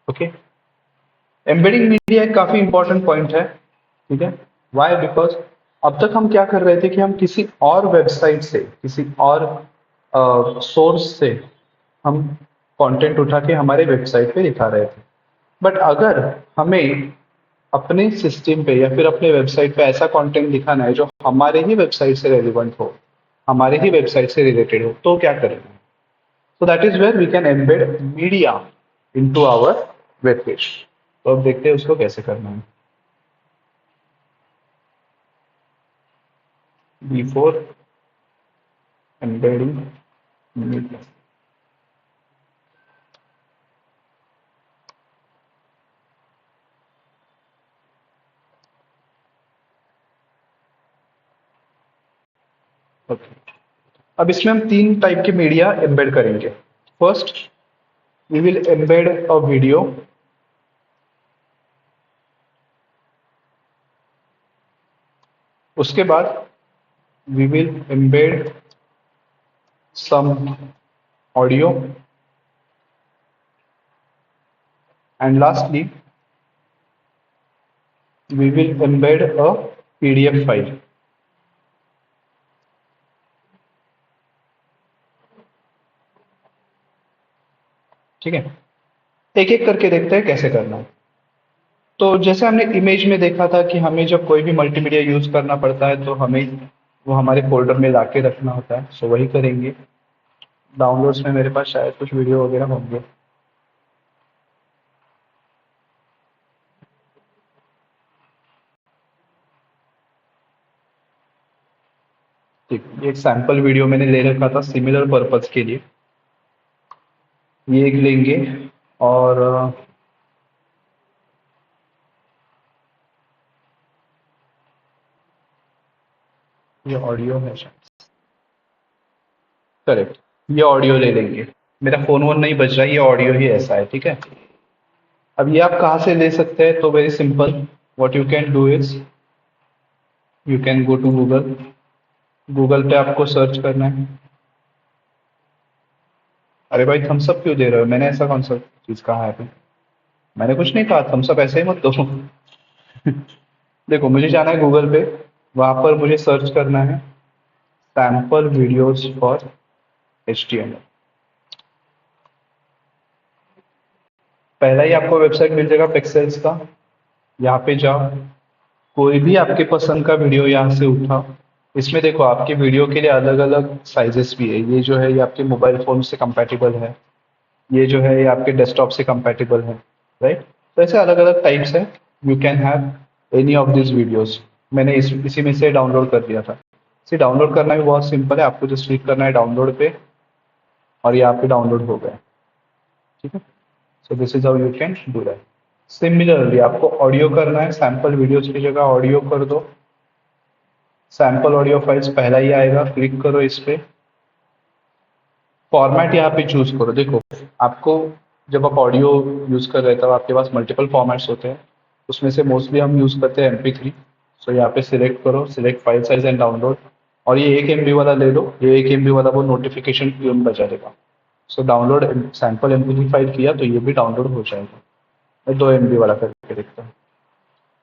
Speaker 1: Okay, embedding media एक काफी इंपॉर्टेंट पॉइंट है, ठीक है? वाई? बिकॉज अब तक हम क्या कर रहे थे कि हम किसी और वेबसाइट से, किसी और सोर्स से हम कंटेंट उठा के हमारे वेबसाइट पे दिखा रहे थे। बट अगर हमें अपने सिस्टम पे या फिर अपने वेबसाइट पे ऐसा कंटेंट दिखाना है जो हमारे ही वेबसाइट से रेलिवेंट हो, हमारे ही वेबसाइट से रिलेटेड हो, तो क्या करेंगे? So that is where we can embed media into our web page. तो अब देखते हैं उसको कैसे करना है। Before embedding media. Okay. अब इसमें हम 3 टाइप के मीडिया एम्बेड करेंगे। First, we will embed a video. उसके बाद we will embed some audio, and lastly we will embed a PDF file. ठीक है, एक एक करके देखते हैं कैसे करना है। तो जैसे हमने इमेज में देखा था कि हमें जब कोई भी मल्टीमीडिया यूज करना पड़ता है तो हमें वो हमारे फोल्डर में लाके रखना होता है, सो वही करेंगे। डाउनलोड्स में मेरे पास शायद कुछ वीडियो वगैरह होंगे। ठीक, ये एक सैंपल वीडियो मैंने ले रखा था सिमिलर पर्पज के लिए। ये एक लेंगे, और ये ऑडियो है शायद, करेक्ट, ये ऑडियो ले लेंगे। मेरा फोन वोन नहीं बज रहा है, ये ऑडियो ही ऐसा है, ठीक है? अब ये आप कहाँ से ले सकते हैं? तो very simple, what you can do is you can go to Google. Google पे आपको सर्च करना है। अरे भाई थम्स अप क्यों दे रहे हो? मैंने ऐसा कौन सा चीज कहा है अभी? मैंने कुछ नहीं कहा, थम्स अप ऐसे ही मत दो। देखो, मुझे जाना है गूगल पे, वहां पर मुझे सर्च करना है सैम्पल वीडियोस फॉर HTML। पहला ही आपको वेबसाइट मिल जाएगा पिक्सेल्स का, यहाँ पे जाओ, कोई भी आपके पसंद का वीडियो यहाँ से उठाओ। इसमें देखो आपके वीडियो के लिए अलग अलग साइजेस भी है। ये जो है ये आपके मोबाइल फोन से कंपैटिबल है, ये जो है ये आपके डेस्कटॉप से कंपैटिबल है, राइट? तो ऐसे अलग अलग टाइप्स है। You can have any of this videos. मैंने इसी में से डाउनलोड कर दिया था। इसे डाउनलोड करना भी बहुत सिंपल है, आपको जस्ट क्लिक करना है डाउनलोड पे, और ये आपके डाउनलोड हो गए, ठीक है? So this is how you can do that. Similarly आपको ऑडियो करना है, सैंपल वीडियोस की जगह ऑडियो कर दो। सैंपल ऑडियो फाइल्स पहला ही आएगा, क्लिक करो इस पे। फॉर्मेट यहाँ पे चूज करो। देखो, आपको जब आप ऑडियो यूज कर रहे हैं तब आपके पास मल्टीपल फॉर्मेट्स होते हैं, उसमें से मोस्टली हम यूज करते हैं MP3। सो यहाँ पे सिलेक्ट करो, select file size and download, और ये 1 MB वाला ले लो। ये 1 MB वाला वो नोटिफिकेशन ट्यून बजा देगा। So download sample MP3 file किया तो ये भी डाउनलोड हो जाएगा। मैं 2 MB वाला करके देखता हूँ।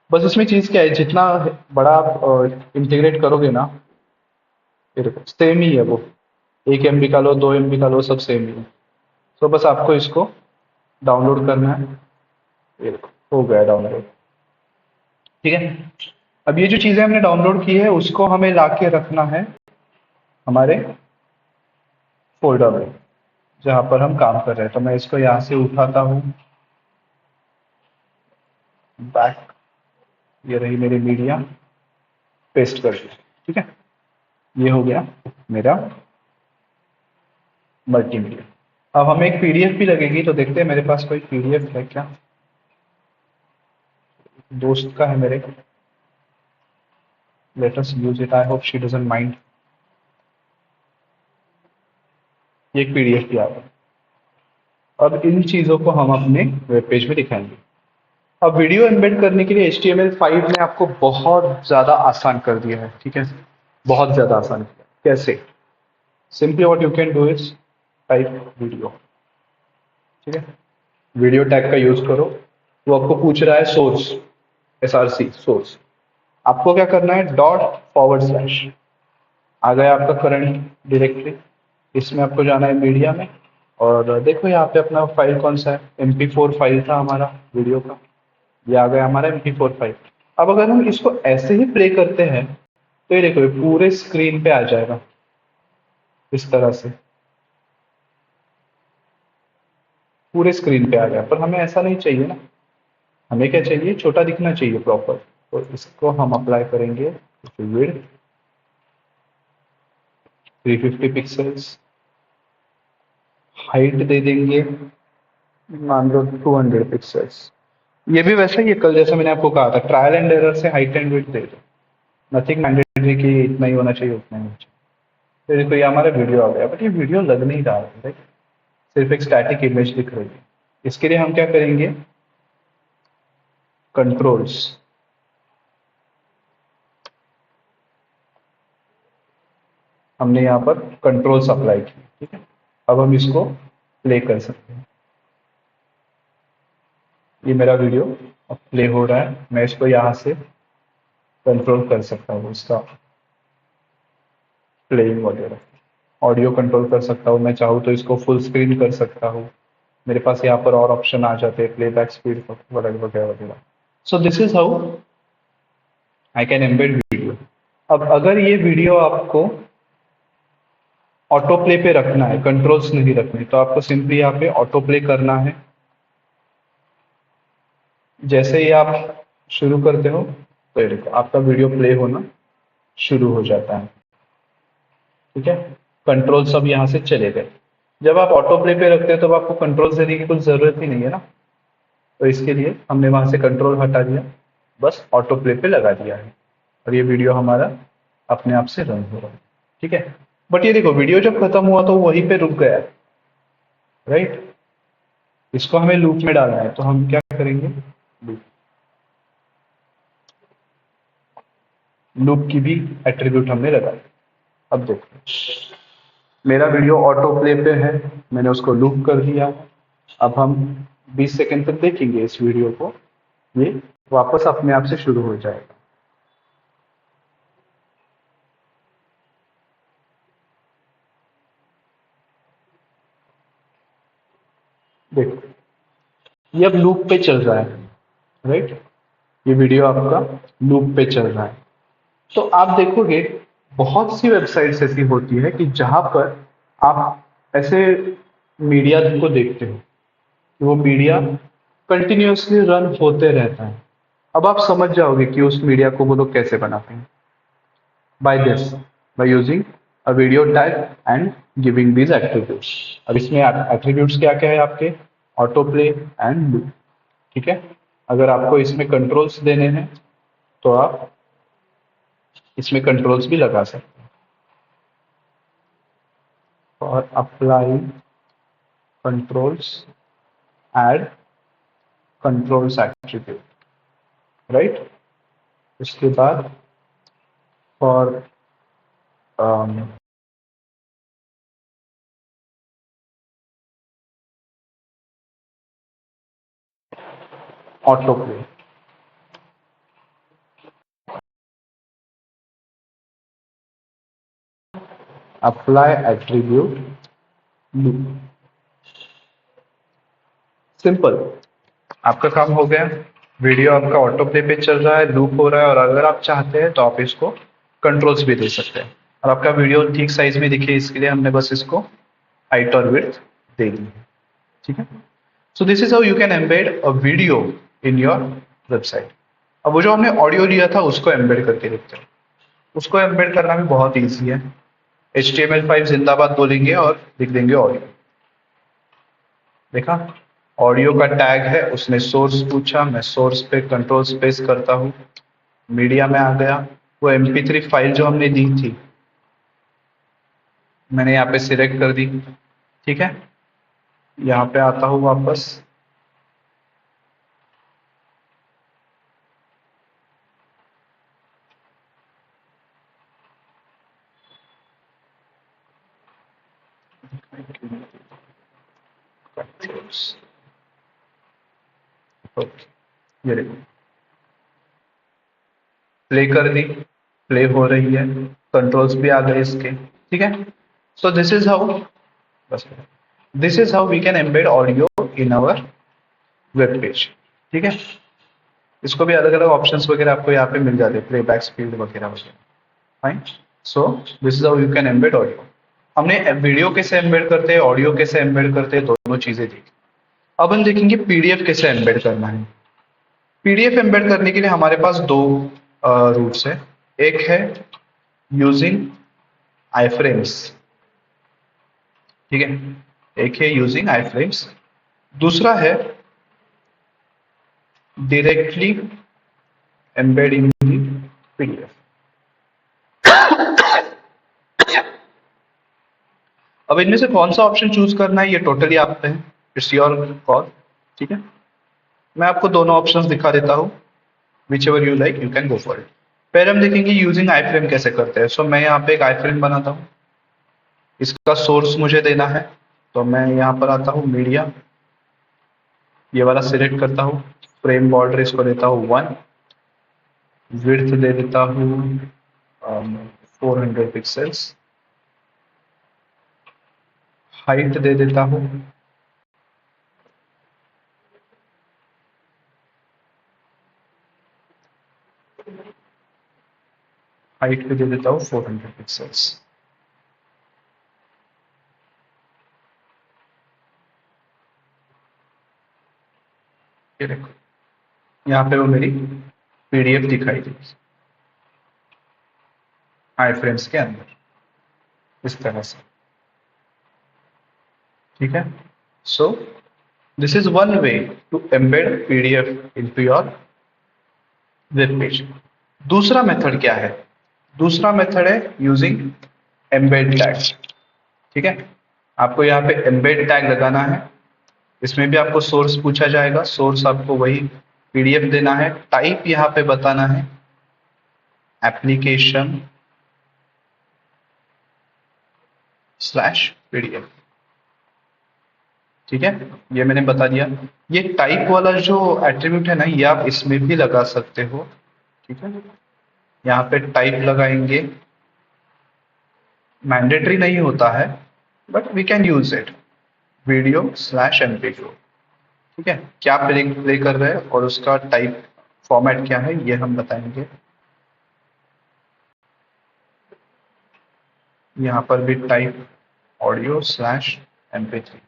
Speaker 1: बस इसमें चीज़ क्या है, जितना बड़ा आप इंटीग्रेट करोगे ना, ये देखो सेम ही है वो, 1 MB का लो 2 MB का लो सब सेम ही है। तो बस आपको इसको डाउनलोड करना है। ये देखो हो गया डाउनलोड। ठीक है। अब ये जो चीजें हमने डाउनलोड की है उसको हमें लाके रखना है हमारे फोल्डर में जहां पर हम काम कर रहे हैं। तो मैं इसको यहाँ से उठाता हूँ बैक, ये रही मेरी मीडिया, पेस्ट कर दिया। ठीक है, ये हो गया मेरा मल्टीमीडिया। अब हमें एक पीडीएफ भी लगेगी, तो देखते हैं मेरे पास कोई पीडीएफ है क्या। दोस्त का है मेरे, let us use it, I hope she doesn't mind. ये एक पीडीएफ भी आ गया। अब इन चीजों को हम अपने वेब पेज में दिखाएंगे। अब वीडियो एम्बेड करने के लिए HTML5 ने आपको बहुत ज्यादा आसान कर दिया है। ठीक है, बहुत ज्यादा आसान किया। कैसे? Simply what you can do is type video. ठीक है, वीडियो टैग का यूज करो। वो आपको पूछ रहा है सोर्स, SRC सोर्स। आपको क्या करना है, ./, आ गया आपका करंट डायरेक्टरी। इसमें आपको जाना है मीडिया में, और देखो यहाँ पे अपना फाइल कौन सा है, MP4 फाइल था हमारा वीडियो का, ये आ गया हमारा MP4 फाइल। अब अगर हम इसको ऐसे ही प्ले करते हैं तो ये देखो ये पूरे स्क्रीन पे आ जाएगा इस तरह से, पूरे स्क्रीन पे आ गया। पर हमें ऐसा नहीं चाहिए ना, हमें क्या चाहिए, छोटा दिखना चाहिए प्रॉपर। तो इसको हम अप्लाई करेंगे विड्थ 350 पिक्सल्स, हाइट दे देंगे मान लो 200 पिक्सल्स। ये भी वैसा ही है, कल जैसे मैंने आपको कहा था ट्रायल एंड एरर से हाइट एंड विड्थ दे दो, नथिंग मैंडेटरी कि इतना ही होना चाहिए उतना ही होना चाहिए। तो देखो ये हमारा वीडियो आ गया, बट ये वीडियो लग नहीं रहा है, राइट, सिर्फ एक स्टैटिक इमेज दिख रही है। इसके लिए हम क्या करेंगे, कंट्रोल्स, हमने यहाँ पर कंट्रोल्स अप्लाई किए। ठीक है, अब हम इसको प्ले कर सकते हैं। ये मेरा वीडियो अब प्ले हो रहा है, मैं इसको यहाँ से कंट्रोल कर सकता हूँ, इसका प्लेइंग वगैरह, ऑडियो कंट्रोल कर सकता हूँ। मैं चाहूँ तो इसको फुल स्क्रीन कर सकता हूँ। मेरे पास यहाँ पर और ऑप्शन आ जाते हैं, प्लेबैक स्पीड वगैरह वगैरह वगैरह। सो this is how I can embed video. अब अगर ये वीडियो आपको ऑटो प्ले पे रखना है, कंट्रोल्स नहीं रखने, तो आपको सिंपली यहाँ पे ऑटो प्ले करना है। जैसे ही आप शुरू करते हो तो ये देखो आपका वीडियो प्ले होना शुरू हो जाता है। ठीक है, कंट्रोल सब यहाँ से चले गए। जब आप ऑटो प्ले पे रखते हैं तो आपको कंट्रोल देने की कुछ जरूरत ही नहीं है ना, तो इसके लिए हमने वहां से कंट्रोल हटा दिया, बस ऑटो प्ले पे लगा दिया है, और ये वीडियो हमारा अपने आप से रन हो रहा है। ठीक है, बट ये देखो वीडियो जब खत्म हुआ तो वहीं पे रुक गया, राइट। इसको हमें लूप में डालना है, तो हम क्या करेंगे, लूप, लूप की भी एट्रीब्यूट हमने लगाई। अब देखो मेरा वीडियो ऑटो प्ले पे है, मैंने उसको लूप कर दिया। अब हम 20 सेकंड तक देखेंगे इस वीडियो को, ये वापस अपने आप से शुरू हो जाएगा। देखो ये अब लूप पे चल रहा है, राइट, ये वीडियो आपका लूप पे चल रहा है। तो आप देखोगे बहुत सी वेबसाइट्स ऐसी होती है कि जहां पर आप ऐसे मीडिया को देखते हो कि वो मीडिया कंटिन्यूअसली रन होते रहता है। अब आप समझ जाओगे कि उस मीडिया को वो लोग कैसे बनाते हैं, by this, by using a video tag and giving these attributes. अब इसमें एट्रीब्यूट्स क्या क्या है आपके, ऑटो प्ले एंड लूप। ठीक है, अगर आपको इसमें कंट्रोल्स देने हैं तो आप इसमें कंट्रोल्स भी लगा सकते हैं, और apply controls, add controls attribute, right. उसके बाद for auto play, apply attribute loop. Simple, आपका काम हो गया। वीडियो आपका ऑटो प्ले पे चल रहा है, लूप हो रहा है, और अगर आप चाहते हैं तो आप इसको कंट्रोल्स भी दे सकते हैं और आपका वीडियो ठीक साइज में दिखे, इसके लिए हमने बस इसको हाइट और विड्थ दे दी है। ठीक है, so this is how you can embed a video in your website. अब वो जो हमने ऑडियो लिया था उसको एम्बेड करके देखते हैं। उसको एम्बेड करना भी बहुत ईजी है। HTML5 जिंदाबाद बोलेंगे और लिख देंगे ऑडियो। देखा, ऑडियो का टैग है, उसने सोर्स पूछा, मैं सोर्स पे कंट्रोल स्पेस करता हूँ, मीडिया में आ गया। वो MP3 फाइल जो हमने दी थी मैंने यहाँ पे सिलेक्ट कर दी। ठीक है, यहाँ पे आता हूँ वापस, ओके, ये देखो प्ले कर दी, प्ले हो रही है, कंट्रोल्स भी आ गए इसके। ठीक है, सो दिस इज हाउ, बस this is how we can embed audio in our web page. ठीक है, इसको भी अलग अलग ऑप्शंस वगैरह आपको यहाँ पे मिल जाते हैं, प्लेबैक स्पीड वगैरह वगैरह। Fine, so this is how you can embed audio. हमने वीडियो कैसे एम्बेड करते हैं, ऑडियो कैसे एम्बेड करते हैं, दोनों चीजें देखी। अब हम देखेंगे पीडीएफ कैसे एम्बेड करना है। पीडीएफ एम्बेड करने के लिए हमारे पास दो रूट्स है। एक है यूजिंग आईफ्रेम्स, ठीक है, एक है यूजिंग आईफ्रेम्स, दूसरा है डायरेक्टली एम्बेड इन दी पीडीएफ। अब इनमें से कौन सा ऑप्शन चूज करना है ये टोटली आप पे है, इट्स योर कॉल। ठीक है, मैं आपको दोनों ऑप्शंस दिखा देता हूँ, which ever you like you can go for it. पहले हम देखेंगे यूजिंग आईफ्रेम कैसे करते हैं। सो मैं यहाँ पे एक आईफ्रेम बनाता हूँ, इसका सोर्स मुझे देना है, तो मैं यहाँ पर आता हूँ, मीडिया, ये वाला सिलेक्ट करता हूँ, फ्रेम बॉर्डर इसको देता हूँ 1, विड्थ दे देता हूँ 400 पिक्सल्स, हाइट दे देता हूँ हाइट पे दे देता हूँ 400 पिक्सल्स। ये देखो, यहाँ पे वो मेरी पीडीएफ दिखाई देगी आई फ्रेम्स के अंदर, इस तरह से। ठीक है, so this is one way to embed PDF into your web page. दूसरा मेथड क्या है? दूसरा मेथड है यूजिंग एम्बेड टैग। ठीक है, आपको यहाँ पे एम्बेड टैग लगाना है, इसमें भी आपको सोर्स पूछा जाएगा, सोर्स आपको वही पीडीएफ देना है, टाइप यहाँ पे बताना है एप्लीकेशन स्लैश पीडीएफ। ठीक है, ये मैंने बता दिया। ये टाइप वाला जो एट्रीब्यूट है ना, ये आप इसमें भी लगा सकते हो। ठीक है, यहाँ पे टाइप लगाएंगे, मैंडेटरी नहीं होता है but we can use it, video slash MP4। ठीक है, क्या प्ले कर रहे हैं और उसका टाइप फॉर्मेट क्या है ये हम बताएंगे। यहाँ पर भी टाइप ऑडियो स्लैश MP3।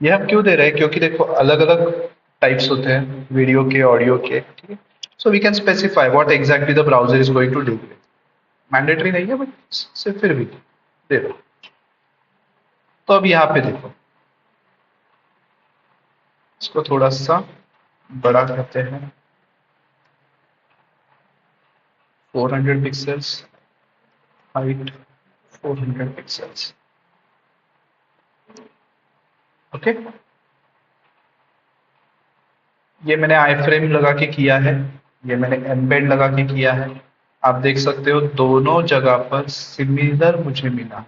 Speaker 1: ये हम क्यों दे रहे हैं? क्योंकि देखो अलग अलग टाइप्स होते हैं वीडियो के, ऑडियो के। ठीक है, so we can specify what exactly the browser is going to do with. Mandatory नहीं है बट सिर्फ फिर भी दे दो। तो अब यहाँ पे देखो, इसको थोड़ा सा बड़ा करते हैं, 400 पिक्सल्स, हाइट 400 पिक्सल्स। ओके, ये मैंने आई फ्रेम लगा के किया है, ये मैंने एम्बेड लगा के किया है। आप देख सकते हो दोनों जगह पर सिमिलर मुझे मिला,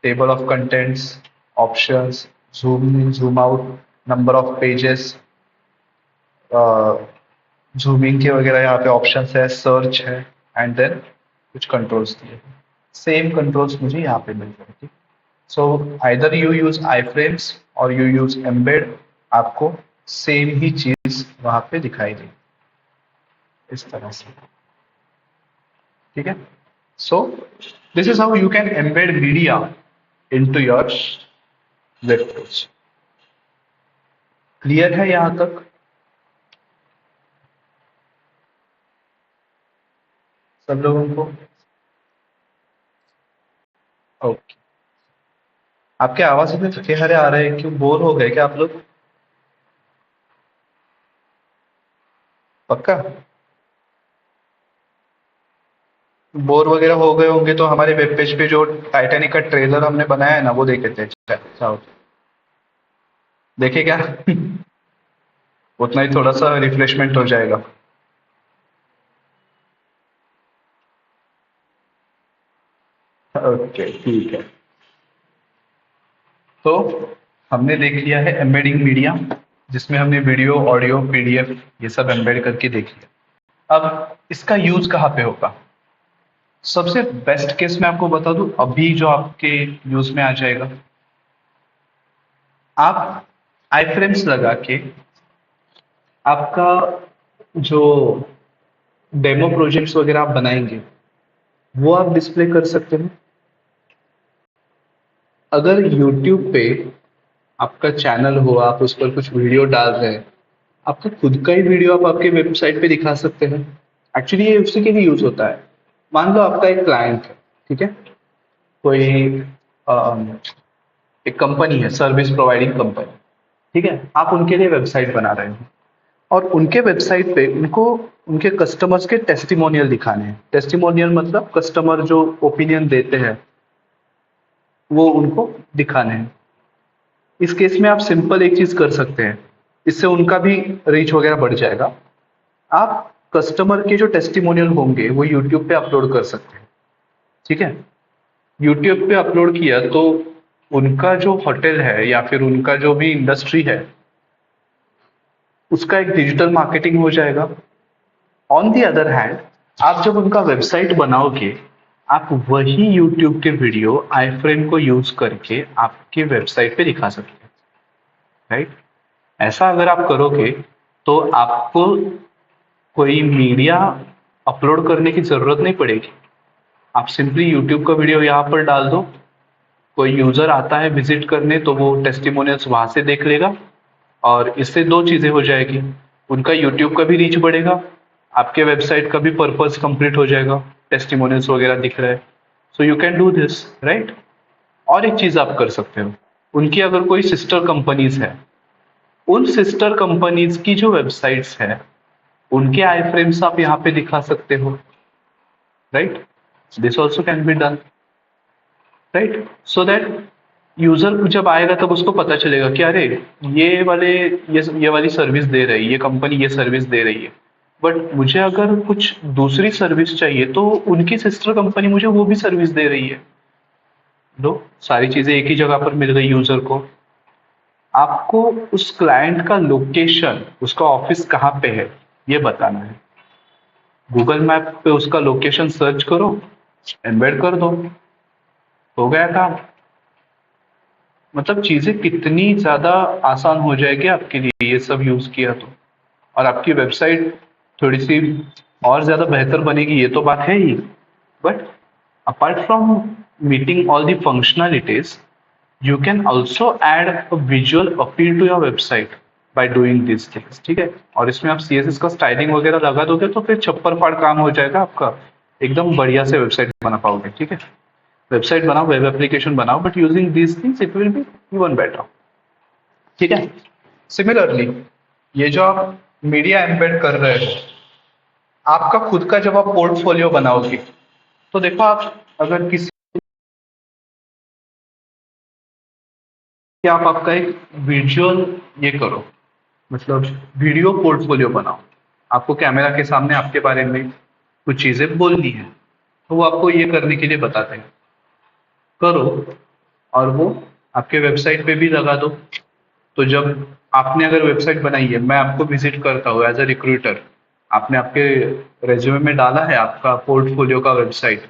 Speaker 1: table of contents, options, zoom in zoom out, number of pages, zooming के वगैरह यहाँ पे ऑप्शंस है, सर्च है, एंड देन कुछ कंट्रोल्स दिए। सेम कंट्रोल्स मुझे यहाँ पे मिल जाएंगे। So either you use I frames और यू यूज एम्बेड, आपको सेम ही चीज वहां पे दिखाई देगी इस तरह से। ठीक है। So this is how you can embed media into your web page. Clear है यहां तक? सब लोगों को? ओके। आपके आवाज में थके हारे आ रहे हैं, क्यों? बोर हो गए क्या आप लोग? पक्का? बोर वगैरह हो गए होंगे तो हमारे वेब पेज पे जो टाइटैनिक का ट्रेलर हमने बनाया है ना, वो देखे थे। चाहो देखे क्या? उतना ही थोड़ा सा रिफ्रेशमेंट हो जाएगा। ओके ठीक है। तो हमने देख लिया है एम्बेडिंग मीडिया, जिसमें हमने वीडियो, ऑडियो, पीडीएफ ये सब एम्बेड करके देख लिया। अब इसका यूज कहाँ पे होगा? सबसे बेस्ट केस में आपको बता दूं, अभी जो आपके यूज में आ जाएगा, आप आई फ्रेम्स लगा के आपका जो डेमो प्रोजेक्ट्स वगैरह आप बनाएंगे वो आप डिस्प्ले कर सकते हैं। अगर यूट्यूब पे आपका चैनल हो, आप उस पर कुछ वीडियो डाल रहे हैं, आपका खुद का ही वीडियो आप आपके वेबसाइट पे दिखा सकते हैं। एक्चुअली ये उसी के लिए यूज होता है। मान लो आपका एक क्लाइंट है, ठीक है, कोई अम, एक कंपनी है, सर्विस प्रोवाइडिंग कंपनी, ठीक है, आप उनके लिए वेबसाइट बना रहे हो और उनके वेबसाइट पे उनको उनके कस्टमर्स के टेस्टिमोनियल दिखाने हैं। टेस्टिमोनियल मतलब कस्टमर जो ओपिनियन देते हैं वो उनको दिखाने हैं। इस केस में आप सिंपल एक चीज कर सकते हैं, इससे उनका भी रीच वगैरह बढ़ जाएगा। आप कस्टमर के जो टेस्टिमोनियल होंगे वो यूट्यूब पे अपलोड कर सकते हैं। ठीक है। यूट्यूब पे अपलोड किया तो उनका जो होटल है या फिर उनका जो भी इंडस्ट्री है उसका एक डिजिटल मार्केटिंग हो जाएगा। ऑन दी अदर हैंड, आप जब उनका वेबसाइट बनाओगे, आप वही यूट्यूब के वीडियो आई फ्रेम को यूज करके आपके वेबसाइट पे दिखा सकते हैं। राइट। ऐसा अगर आप करोगे तो आपको कोई मीडिया अपलोड करने की जरूरत नहीं पड़ेगी। आप सिंपली यूट्यूब का वीडियो यहाँ पर डाल दो, कोई यूजर आता है विजिट करने तो वो टेस्टिमोनियल्स वहां से देख लेगा और इससे दो चीजें हो जाएगी, उनका यूट्यूब का भी रीच बढ़ेगा, आपके वेबसाइट का भी पर्पस कंप्लीट हो जाएगा, टेस्टिमोनियल्स वगैरह दिख रहा है। So you can do this, right. और एक चीज आप कर सकते हो, उनकी अगर कोई सिस्टर कंपनीज है, उन सिस्टर कंपनीज की जो वेबसाइट्स है उनके आई फ्रेम्स आप यहाँ पे दिखा सकते हो। Right. This also can be done. Right. So that user जब आएगा तब उसको पता चलेगा कि अरे ये वाली सर्विस दे रही है, ये कंपनी ये सर्विस दे रही है, बट मुझे अगर कुछ दूसरी सर्विस चाहिए तो उनकी सिस्टर कंपनी मुझे वो भी सर्विस दे रही है। लो, सारी चीजें एक ही जगह पर मिल गई यूजर को। आपको उस क्लाइंट का लोकेशन, उसका ऑफिस कहाँ पे है ये बताना है। गूगल मैप पे उसका लोकेशन सर्च करो, एम्बेड कर दो, हो गया काम। मतलब चीजें कितनी ज्यादा आसान हो जाएगी आपके लिए ये सब यूज किया तो, और आपकी वेबसाइट थोड़ी सी और ज्यादा बेहतर बनेगी, ये तो बात है ही। But apart from meeting all the functionalities, you can also add a visual appeal to your website by doing these things। ठीक है। और इसमें आप CSS का स्टाइलिंग वगैरह लगा दोगे तो फिर छप्पर फाड़ काम हो जाएगा आपका, एकदम बढ़िया से वेबसाइट बना पाओगे। ठीक है। वेबसाइट बनाओ, वेब एप्लीकेशन बनाओ, but using these things it will be even better. ठीक है। सिमिलरली, ये जो आप मीडिया एम्बेड कर रहे हो, आपका खुद का जब आप पोर्टफोलियो बनाओगे तो देखो, आप अगर किसी कि आप आपका एक विजुअल ये करो, मतलब वीडियो पोर्टफोलियो बनाओ। आपको कैमरा के सामने आपके बारे में कुछ चीजें बोलनी है तो वो आपको ये करने के लिए बताते हैं, करो, और वो आपके वेबसाइट पे भी लगा दो। तो जब आपने अगर वेबसाइट बनाई है, मैं आपको विजिट करता हूँ एज अ रिक्रूटर, आपने आपके रेज्यूमे में डाला है आपका पोर्टफोलियो का वेबसाइट,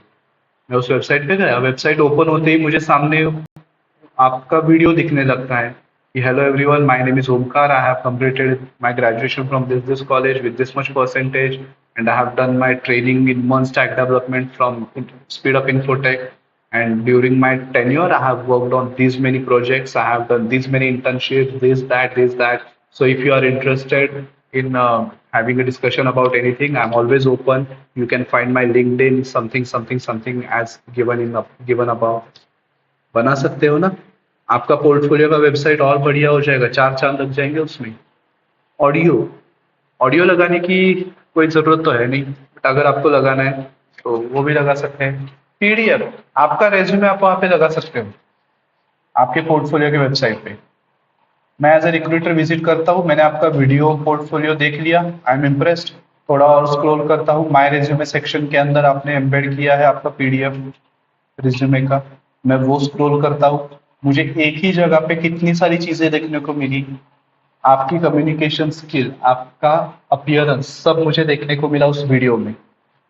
Speaker 1: मैं उस वेबसाइट पे गया, वेबसाइट ओपन होते ही मुझे सामने आपका वीडियो दिखने लगता है कि hello everyone, my name is Omkar, I have completed my graduation from this college with this much percentage and I have done my training in one stack development from speed up infotech, and during my tenure I have worked on these many projects, I have done these many internships, this that. So if you are interested in having a discussion about anything, I'm always open. You can find my LinkedIn something as given above. बना सकते हो ना? आपका portfolio का website और बढ़िया हो जाएगा, चार चांद लग जाएंगे उसमें। ऑडियो ऑडियो लगाने की कोई जरूरत तो है नहीं, बट अगर आपको लगाना है तो वो भी लगा सकते हैं। पीडीएफ, आपका रेज्यूमे आप वहां पे लगा सकते हो आपके पोर्टफोलियो की वेबसाइट पे। मैं एज ए रिक्रूटर विजिट करता हूँ, मैंने आपका वीडियो पोर्टफोलियो देख लिया, आई एम इम्प्रेस्ड, थोड़ा और स्क्रॉल करता हूँ, माय रेज्यूमे सेक्शन के अंदर आपने एम्बेड किया है आपका पीडीएफ रिज्यूमे का, मैं वो स्क्रॉल करता हूँ, मुझे एक ही जगह पे कितनी सारी चीजें देखने को मिली, आपकी कम्युनिकेशन स्किल, आपका अपीयरेंस, सब मुझे देखने को मिला उस वीडियो में।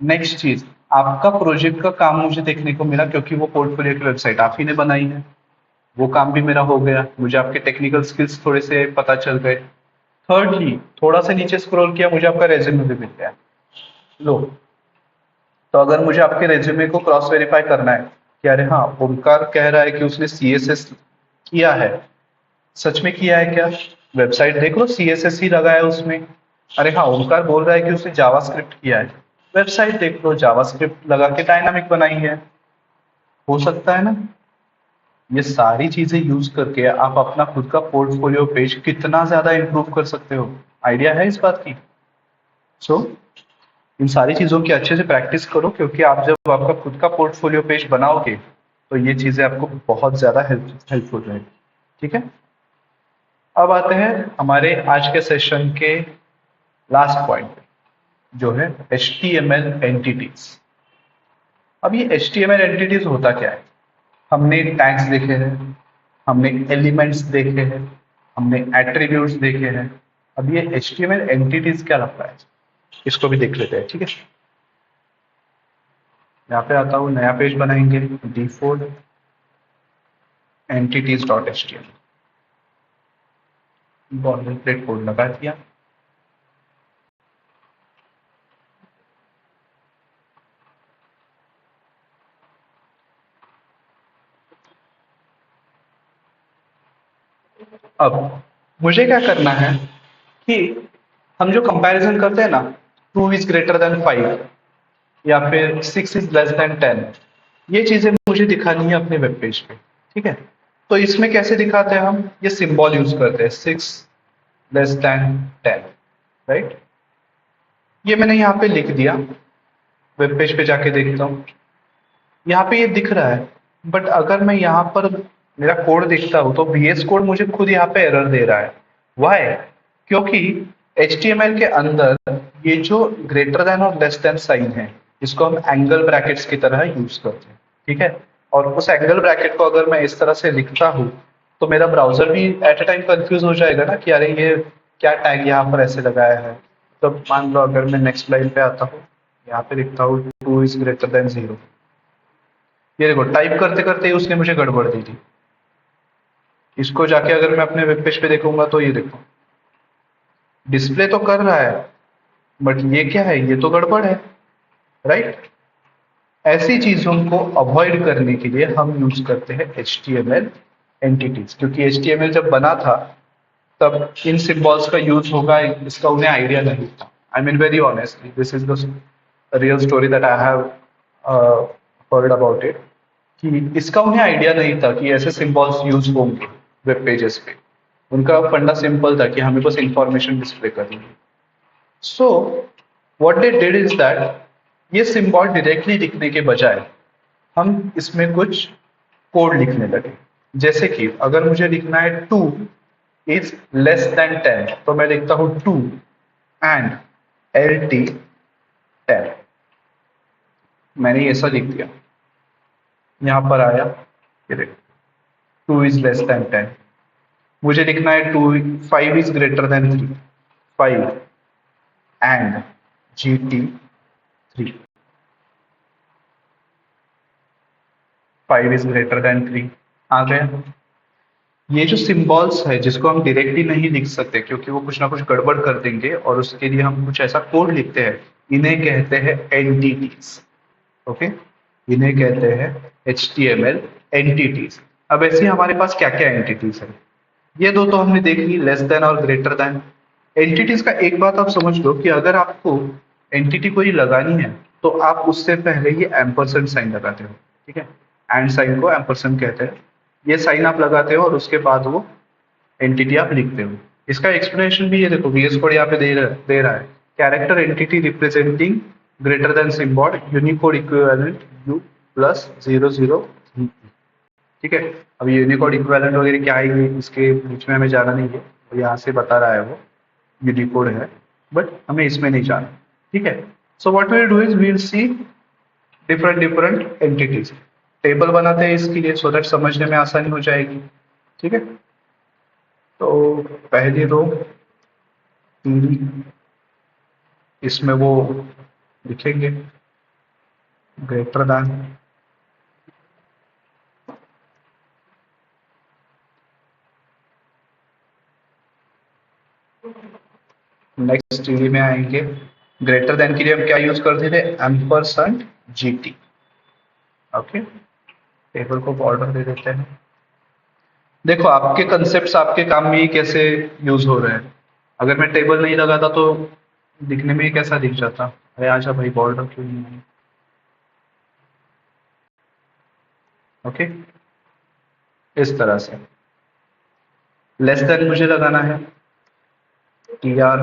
Speaker 1: नेक्स्ट चीज, आपका प्रोजेक्ट का काम मुझे देखने को मिला क्योंकि वो पोर्टफोलियो की वेबसाइट आप ही ने बनाई है, वो काम भी मेरा हो गया, मुझे आपके टेक्निकल स्किल्स थोड़े से पता चल गए। थर्डली, थोड़ा सा नीचे स्क्रॉल किया, मुझे आपका रेज्यूमे भी मिल गया। लो, तो अगर मुझे आपके रेज्यूमे को क्रॉस वेरीफाई करना है कि अरे हाँ, ओमकार कह रहा है कि उसने सीएसएस किया है, सच में किया है क्या? वेबसाइट देख लो, सीएसएस ही लगा है उसमें। अरे हाँ, ओमकार बोल रहा है कि उसने जावास्क्रिप्ट किया है, वेबसाइट देख लो, जावास्क्रिप्ट लगा के डायनामिक बनाई है। हो सकता है ना? ये सारी चीजें यूज करके आप अपना खुद का पोर्टफोलियो पेज कितना ज्यादा इंप्रूव कर सकते हो, आइडिया है इस बात की? सो इन सारी चीजों की अच्छे से प्रैक्टिस करो, क्योंकि आप जब आपका खुद का पोर्टफोलियो पेज बनाओगे तो ये चीजें आपको बहुत ज्यादा हेल्पफुल रहेगी। ठीक है, अब आते हैं हमारे आज के सेशन के लास्ट पॉइंट पे, जो है HTML एंटिटीज। अब ये HTML एंटिटीज होता क्या है? हमने टैग्स देखे हैं, हमने एलिमेंट्स देखे हैं, हमने एट्रीब्यूट्स देखे हैं। अब ये HTML एंटिटीज क्या लगता है, इसको भी देख लेते हैं। ठीक है, यहाँ पे आता हूँ, नया पेज बनाएंगे, default entities.html, बॉर्डरप्लेट कोड लगा दिया। अब मुझे क्या करना है कि हम जो कंपैरिजन करते हैं ना, 2 इज ग्रेटर देन 5 या फिर 6 इज लेस देन 10, ये चीजें मुझे दिखानी है अपने वेब पेज पे। ठीक है, तो इसमें कैसे दिखाते हैं हम? ये सिंबल यूज करते हैं, 6 लेस देन 10, राइट? ये मैंने यहाँ पे लिख दिया, वेब पेज पे जाके देखता हूँ, यहाँ पे ये दिख रहा है, बट अगर मैं यहाँ पर मेरा कोड देखता हूँ तो VS कोड मुझे खुद यहाँ पे एरर दे रहा है। वाई? क्योंकि HTML के अंदर ये जो ग्रेटर देन और लेस देन साइन है, इसको हम एंगल ब्रैकेट्स की तरह यूज करते हैं। ठीक है, और उस एंगल ब्रैकेट को अगर मैं इस तरह से लिखता हूँ तो मेरा ब्राउजर भी एट ए टाइम कंफ्यूज हो जाएगा ना कि अरे ये क्या टैग यहाँ पर ऐसे लगाया है। तो मान लो अगर मैं नेक्स्ट लाइन पे आता हूँ, यहाँ पे लिखता हूँ 2 इज ग्रेटर देन 0, ये देखो टाइप करते करते ही उसने मुझे गड़बड़ दी थी। इसको जाके अगर मैं अपने वेब पेज पे देखूंगा तो ये देखो डिस्प्ले तो कर रहा है, बट ये क्या है, ये तो गड़बड़ है, राइट? ऐसी चीजों को अवॉइड करने के लिए हम यूज करते हैं HTML एंटिटीज, क्योंकि HTML जब बना था तब इन सिंबल्स का यूज होगा, इसका उन्हें आइडिया नहीं था। I mean very honestly, this is the real story that I have heard about it, कि इसका उन्हें आइडिया नहीं था कि ऐसे सिंबल्स यूज होंगे वेब पेजेस पे। उनका फंडा सिंपल था कि हमें बस इंफॉर्मेशन डिस्प्ले करनी है। So what they did is that, ये सिंबल डायरेक्टली लिखने के बजाय हम इसमें कुछ कोड लिखने लगे। जैसे कि अगर मुझे लिखना है 2 इज लेस देन 10, तो मैं लिखता हूं 2 एंड LT 10। मैंने ऐसा लिख दिया, यहां पर आया, ये देखो 2 इज लेस देन 10। मुझे लिखना है 5 is greater than 3, 5 and GT 3। 5 is greater than 3 आ गया। ये जो सिंबल्स है जिसको हम डायरेक्टली नहीं लिख सकते क्योंकि वो कुछ ना कुछ गड़बड़ कर देंगे और उसके लिए हम कुछ ऐसा कोड लिखते हैं, इन्हें कहते हैं एंटिटीज। ओके, इन्हें कहते हैं HTML एंटिटीज। अब ऐसे हमारे पास क्या क्या एंटिटीज है, ये दो तो हमने देख ली, लेस देन और ग्रेटर देन। एंटिटीज का एक बात आप समझ लो कि अगर आपको एंटिटी कोई लगानी है तो आप उससे पहले ये एम्परसेंड साइन लगाते हो, ठीक है, एंड साइन को एम्परसेंड कहते हैं। ये साइन आप लगाते हो और उसके बाद वो एंटिटी आप लिखते हो। इसका एक्सप्लेनेशन भी ये देखो, VS कोड यहाँ पे दे रहा है, character entity representing greater than symbol Unicode equivalent U plus 00। ठीक है, अब यूनिकोड इक्विवेलेंट वगैरह क्या है ये इसके बीच में हमें जाना नहीं है, तो यहाँ से बता रहा है वो यूनिकोड है, बट हमें इसमें नहीं जाना। ठीक है, so what will do is we'll see different different entities. Table बनाते हैं इसके लिए सो दैट समझने में आसानी हो जाएगी। ठीक है, तो पहली रो पीली, इसमें वो लिखेंगे ग्रेटर देन, नेक्स्ट टीडी में आएंगे। ग्रेटर देन के लिए हम क्या यूज करते थे, एम्परसेंड GT। ओके, टेबल को बॉर्डर दे देते हैं। देखो आपके कंसेप्ट आपके काम में ये कैसे यूज हो रहे हैं, अगर मैं टेबल नहीं लगाता तो दिखने में ये कैसा दिख जाता। अरे आजा भाई, बॉर्डर क्यों नहीं है। ओके, इस तरह से लेस देन मुझे लगाना है TR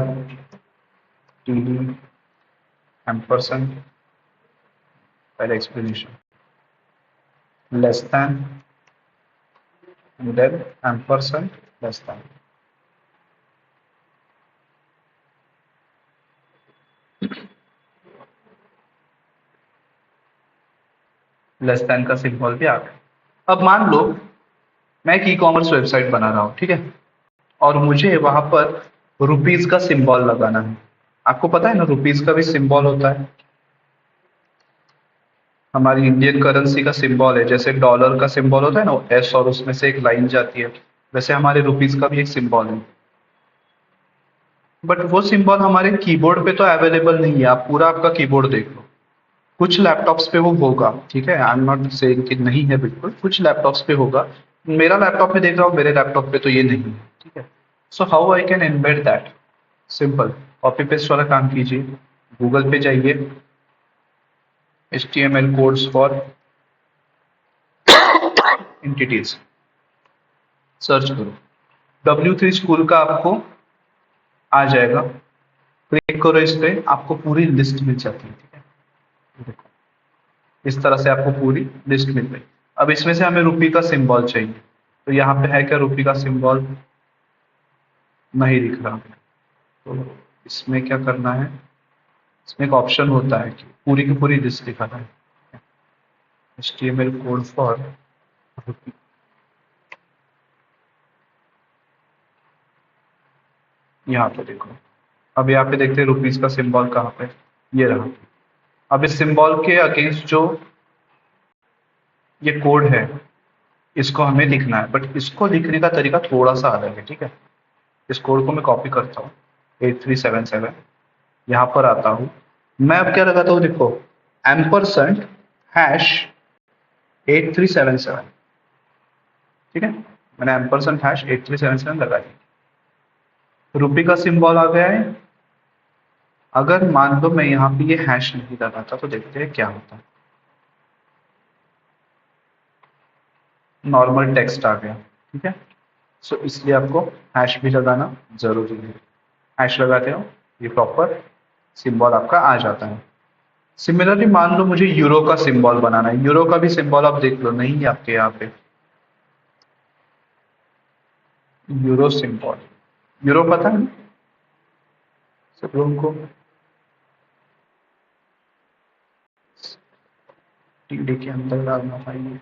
Speaker 1: TD एम्परसेंड, पहले explanation less than than ampersand less than. Less than का सिंबल भी आ गया। अब मान लो मैं एक ई-कॉमर्स वेबसाइट बना रहा हूँ, ठीक है, और मुझे वहां पर रुपीज का सिंबल लगाना है। आपको पता है ना रुपीज का भी सिंबल होता है, हमारी इंडियन करेंसी का सिंबल है, जैसे डॉलर का सिंबल होता है ना S और उसमें से एक लाइन जाती है, वैसे हमारे रुपीज का भी एक सिंबल है। बट वो सिंबल हमारे कीबोर्ड पे तो अवेलेबल नहीं है, आप पूरा आपका कीबोर्ड देख लो, कुछ लैपटॉप्स पे वो होगा, ठीक है, आई एम नॉट सेइंग कि नहीं है, बिल्कुल कुछ लैपटॉप्स पे होगा। मेरा लैपटॉप में देख रहा हूँ, मेरे लैपटॉप पे तो ये नहीं है। ठीक है, so how I can embed that, simple, copy paste वाला काम कीजिए, गूगल पे जाइए, HTML codes for entities search करो, W3 स्कूल का आपको आ जाएगा, क्लिक करो इस पे, आपको पूरी लिस्ट मिल जाती है। ठीक है, देखो इस तरह से आपको पूरी लिस्ट मिल गई। अब इसमें से हमें रुपी का सिंबल चाहिए, तो यहाँ पे है क्या रुपी का सिंबल, नहीं दिख रहा, तो इसमें क्या करना है, इसमें एक ऑप्शन होता है कि पूरी की पूरी लिस्ट दिखाना है, HTML कोड फॉर रुपी। यहाँ पे देखो, अब यहाँ पे देखते हैं रुपीज का सिंबल कहाँ पे, ये रहा। अब इस सिंबल के अगेंस्ट जो ये कोड है इसको हमें लिखना है, बट इसको लिखने का तरीका थोड़ा सा अलग है। ठीक है, इस कोड को मैं कॉपी करता हूँ, 8377, यहाँ पर आता हूँ, मैं अब क्या लगाता हूँ, देखो एम्परसेंड हैश 8377। ठीक है, मैंने एम्परसेंड हैश 8377 लगा दिया, रुपी का सिंबल आ गया है। अगर मान लो मैं यहाँ पे ये हैश नहीं लगाता तो देखते हैं क्या होता है, नॉर्मल टेक्स्ट आ गया। ठीक है, सो इसलिए आपको हैश भी लगाना जरूरी है, हैश लगाते हो ये प्रॉपर सिंबल आपका आ जाता है। सिमिलरली मान लो मुझे यूरो का सिंबल बनाना है, यूरो का भी सिंबल आप देख लो, नहीं है आपके यहाँ पे यूरो सिंबल, यूरो पता है ना सब लोगों को, टीडी के अंदर डालना चाहिए।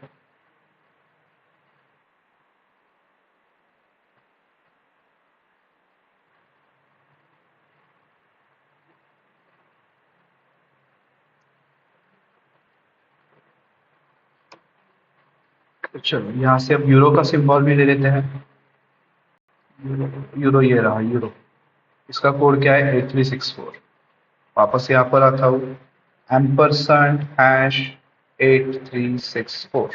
Speaker 1: तो चलो यहाँ से अब यूरो का सिंबल भी ले लेते हैं। यूरो, यूरो ये रहा यूरो। इसका कोड क्या है? 8364। वापस यहाँ पर आता हूँ, एम्परसैंड हैश 8364।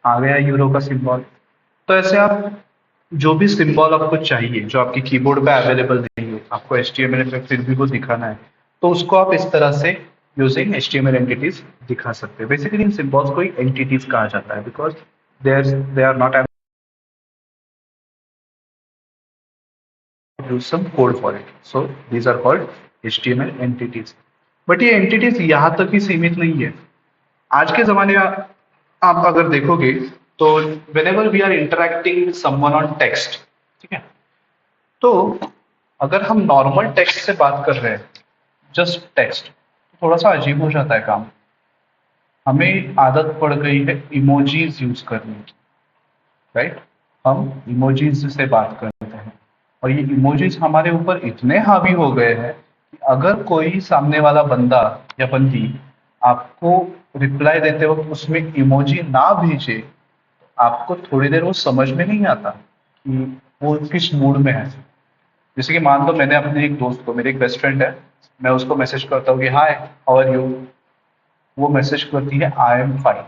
Speaker 1: आ गया यूरो का सिंबल। तो ऐसे आप जो भी सिंबल आपको चाहिए, जो आपके कीबोर्ड पे अवेलेबल नहीं है, आपको HTML में फिर भी वो दिखाना है, तो उसको आप इस तरह से यूजिंग HTML एंटिटीज दिखा सकते हैं। बेसिकली इन सिंबल्स को एंटिटीज कहा जाता है, because they are not use some code for it. So these are called HTML entities. But ये एंटिटीज यहाँ तक ही सीमित नहीं है। आज के जमाने में आप अगर देखोगे तो whenever we are interacting with someone on text, ठीक है, तो अगर हम नॉर्मल टेक्स्ट से बात कर रहे हैं, जस्ट टेक्स्ट, तो थोड़ा सा अजीब हो जाता है काम। हमें आदत पड़ गई है इमोजीज यूज करने की, राइट? हम इमोजीज से बात करते हैं और ये इमोजीज हमारे ऊपर इतने हावी हो गए हैं कि अगर कोई सामने वाला बंदा या बंदी आपको रिप्लाई देते वक्त उसमें इमोजी ना भेजे, आपको थोड़ी देर वो समझ में नहीं आता कि वो किस मूड में है। जैसे कि मान लो मैंने अपने एक दोस्त को, मेरे एक बेस्ट फ्रेंड है, मैं उसको मैसेज करता हूँ कि हाय हाउ आर यू, वो मैसेज करती है आई एम फाइन।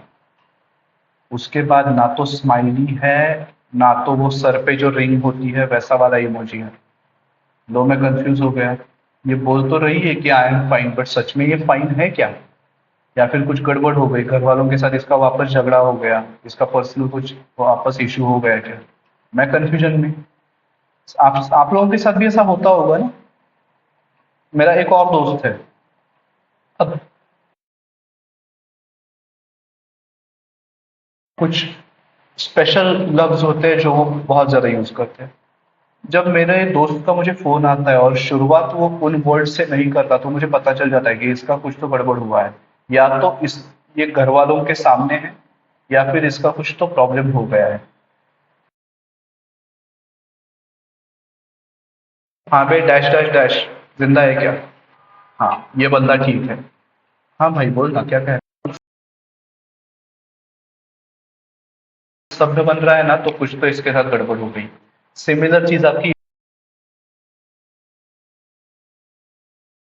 Speaker 1: उसके बाद ना तो स्माइली है, ना तो वो सर पे जो रिंग होती है वैसा वाला इमोजी है। लो मैं कंफ्यूज हो गया। ये बोल तो रही है कि आई एम फाइन, बट सच में ये फाइन है क्या? या फिर कुछ गड़बड़ हो गई घर वालों के साथ, इसका वापस झगड़ा हो गया, इसका पर्सनल कुछ वापस इशू हो गया क्या? मैं कंफ्यूजन में। आप लोगों के साथ भी ऐसा होता होगा ना? मेरा एक और दोस्त है, अब कुछ स्पेशल लफ्ज होते हैं जो वो बहुत ज्यादा यूज करते हैं। जब मेरे दोस्त का मुझे फोन आता है और शुरुआत वो उन वर्ड से नहीं करता, तो मुझे पता चल जाता है कि इसका कुछ तो गड़बड़ हुआ है। या तो इस ये घर वालों के सामने है, या फिर इसका कुछ तो प्रॉब्लम हो गया है। हाँ भाई, डैश डैश डैश, जिंदा है क्या? हाँ, ये बंदा ठीक है। हाँ भाई बोल ना, क्या कह शब्द बन रहा है ना, तो कुछ तो इसके साथ गड़बड़ हो गई। सिमिलर चीज आपकी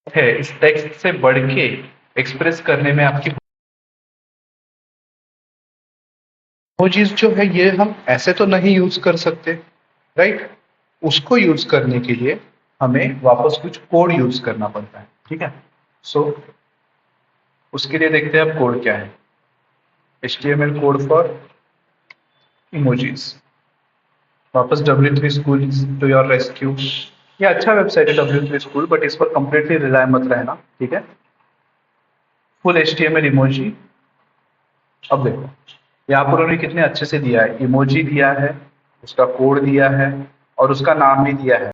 Speaker 1: है, इस टेक्स्ट से बढ़ के एक्सप्रेस करने में आपकी वो चीज जो है, ये हम ऐसे तो नहीं यूज कर सकते, राइट? उसको यूज करने के लिए हमें वापस कुछ कोड यूज करना पड़ता है, ठीक है? सो उसके लिए देखते हैं अब कोड क्या है। HTML code for emojis. वापस W3 school to your rescue. ये अच्छा वेबसाइट है W3 स्कूल, बट इस पर कंप्लीटली रिलाय मत रहना, ठीक है? Full HTML emoji. अब देखो, यहाँ पर उन्होंने कितने अच्छे से दिया है, इमोजी दिया है, उसका कोड दिया है, और उसका नाम भी दिया है।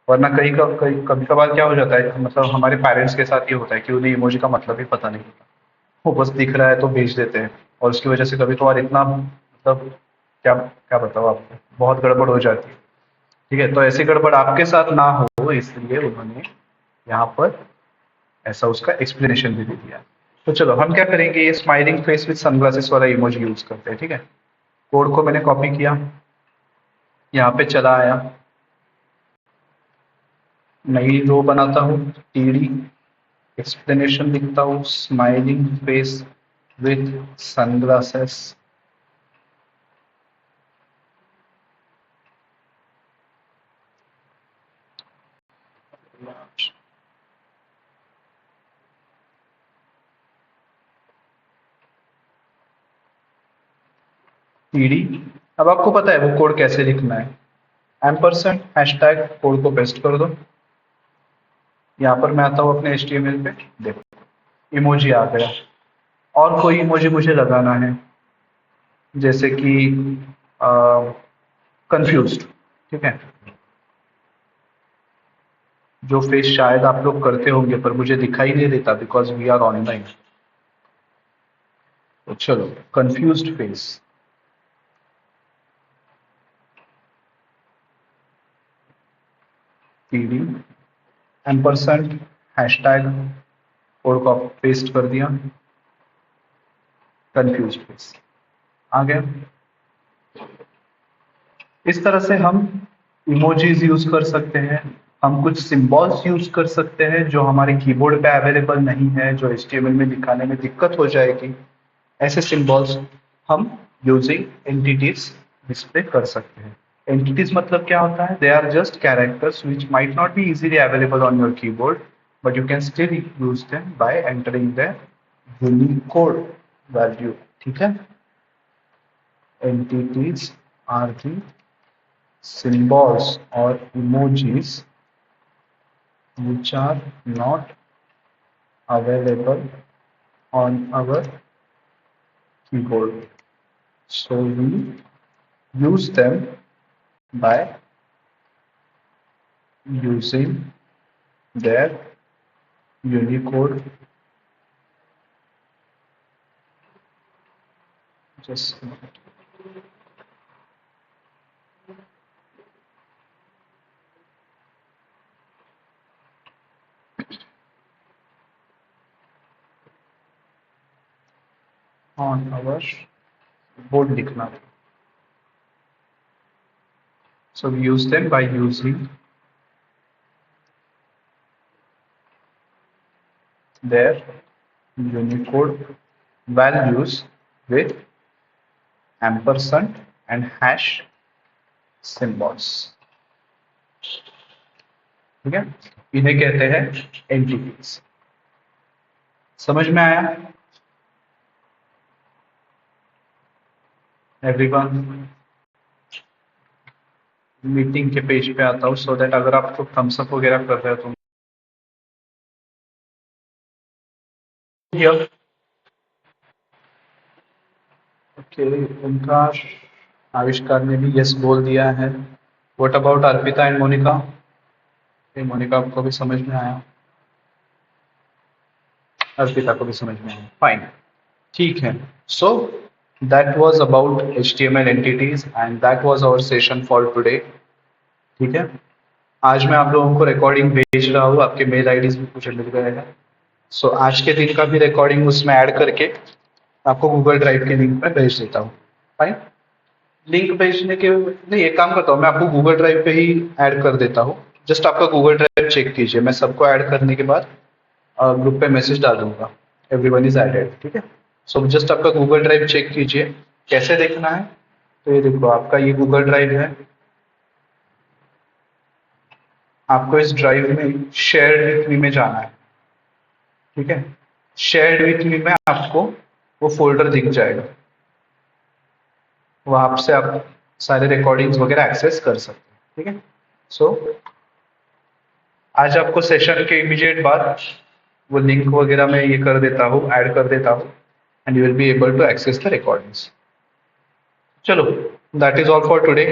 Speaker 1: वरना कभी कभार क्या हो जाता है, मतलब हमारे पेरेंट्स के साथ ये होता है कि उन्हें इमोजी का मतलब ही पता नहीं होता। वो बस दिख रहा है तो भेज देते हैं, और उसकी वजह से कभी कभार इतना, मतलब क्या क्या बताओ आपको, बहुत गड़बड़ हो जाती है। ठीक है, तो ऐसी गड़बड़ आपके साथ ना हो, इसलिए उन्होंने यहाँ पर ऐसा उसका एक्सप्लेनेशन भी दे दिया। तो चलो हम क्या करेंगे, ये स्माइलिंग फेस विद सनग्लासेस वाला इमोजी यूज करते हैं, ठीक है? कोड को मैंने कॉपी किया, यहाँ पे चला आया, नई रो बनाता हूँ, TD एक्सप्लेनेशन लिखता हूँ, smiling face with sunglasses. TD। अब आपको पता है वो कोड कैसे लिखना है। एम्परसेंड हैशटैग, कोड को पेस्ट कर दो। यहाँ पर मैं आता हूँ अपने HTML पे, देखो इमोजी आ गया। और कोई इमोजी मुझे लगाना है, जैसे कि कंफ्यूज्ड, ठीक है? जो फेस शायद आप लोग करते होंगे पर मुझे दिखाई नहीं देता, बिकॉज वी आर ऑनलाइन। तो चलो, confused face. TD ampersand hashtag, code को पेस्ट कर दिया। Confuse face. आ गया। इस तरह से हम इमोजीज यूज कर सकते हैं, हम कुछ सिंबल्स यूज कर सकते हैं जो हमारे कीबोर्ड पे अवेलेबल नहीं है, जो HTML में दिखाने में दिक्कत हो जाएगी। ऐसे सिंबल्स हम यूजिंग एंटिटीज डिस्प्ले कर सकते हैं। एंटिटीज मतलब क्या होता है? They are just characters which might not be easily available on your keyboard, but you can still use them by entering the Unicode value. ठीक है, entities are the symbols or emojis which are not available on our keyboard. So we use them by using their Unicode. Just a minute. On our board लिखना था. So we use them by using their Unicode values with ampersand and hash symbols. ठीक है, इन्हें कहते हैं entities. समझ में आया एवरीवन? मीटिंग के पेज पे आता हूँ सो दैट अगर आप थम्स अप वगैरह कर रहे हो तो ओके। उनका आविष्कार ने भी यस बोल दिया है। What about Arpita and Monika? Monika आपको भी समझ में आया, अर्पिता को भी समझ में आया, फाइन, ठीक है। So that was about HTML entities and that was our session for today. ठीक है, आज मैं आप लोगों को रिकॉर्डिंग भेज रहा हूँ, आपके मेल आईडीज भी मुझे मिल गए हैं। सो आज के दिन का भी रिकॉर्डिंग उसमें ऐड करके आपको गूगल ड्राइव के लिंक पर भेज देता हूँ। फाइन, लिंक भेजने के नहीं, एक काम करता हूँ, मैं आपको गूगल ड्राइव पे ही ऐड कर देता हूँ। जस्ट आपका गूगल ड्राइव चेक कीजिए, मैं सबको ऐड करने के बाद ग्रुप पे मैसेज डाल दूंगा, एवरीवन इज एडेड। ठीक है, सो जस्ट आपका गूगल ड्राइव चेक कीजिए। कैसे देखना है? तो ये देखो, आपका ये गूगल ड्राइव है, आपको इस ड्राइव में शेयर्ड विथ मी में जाना है। ठीक है, शेयर्ड विथ मी में आपको वो फोल्डर दिख जाएगा, वहां से आप सारे रिकॉर्डिंग्स वगैरह एक्सेस कर सकते हैं। ठीक है, सो आज आपको सेशन के इमीडिएट बाद वो लिंक वगैरह मैं ये कर देता हूँ, ऐड कर देता हूँ, and you will be able to access the recordings. चलो, that is all for today.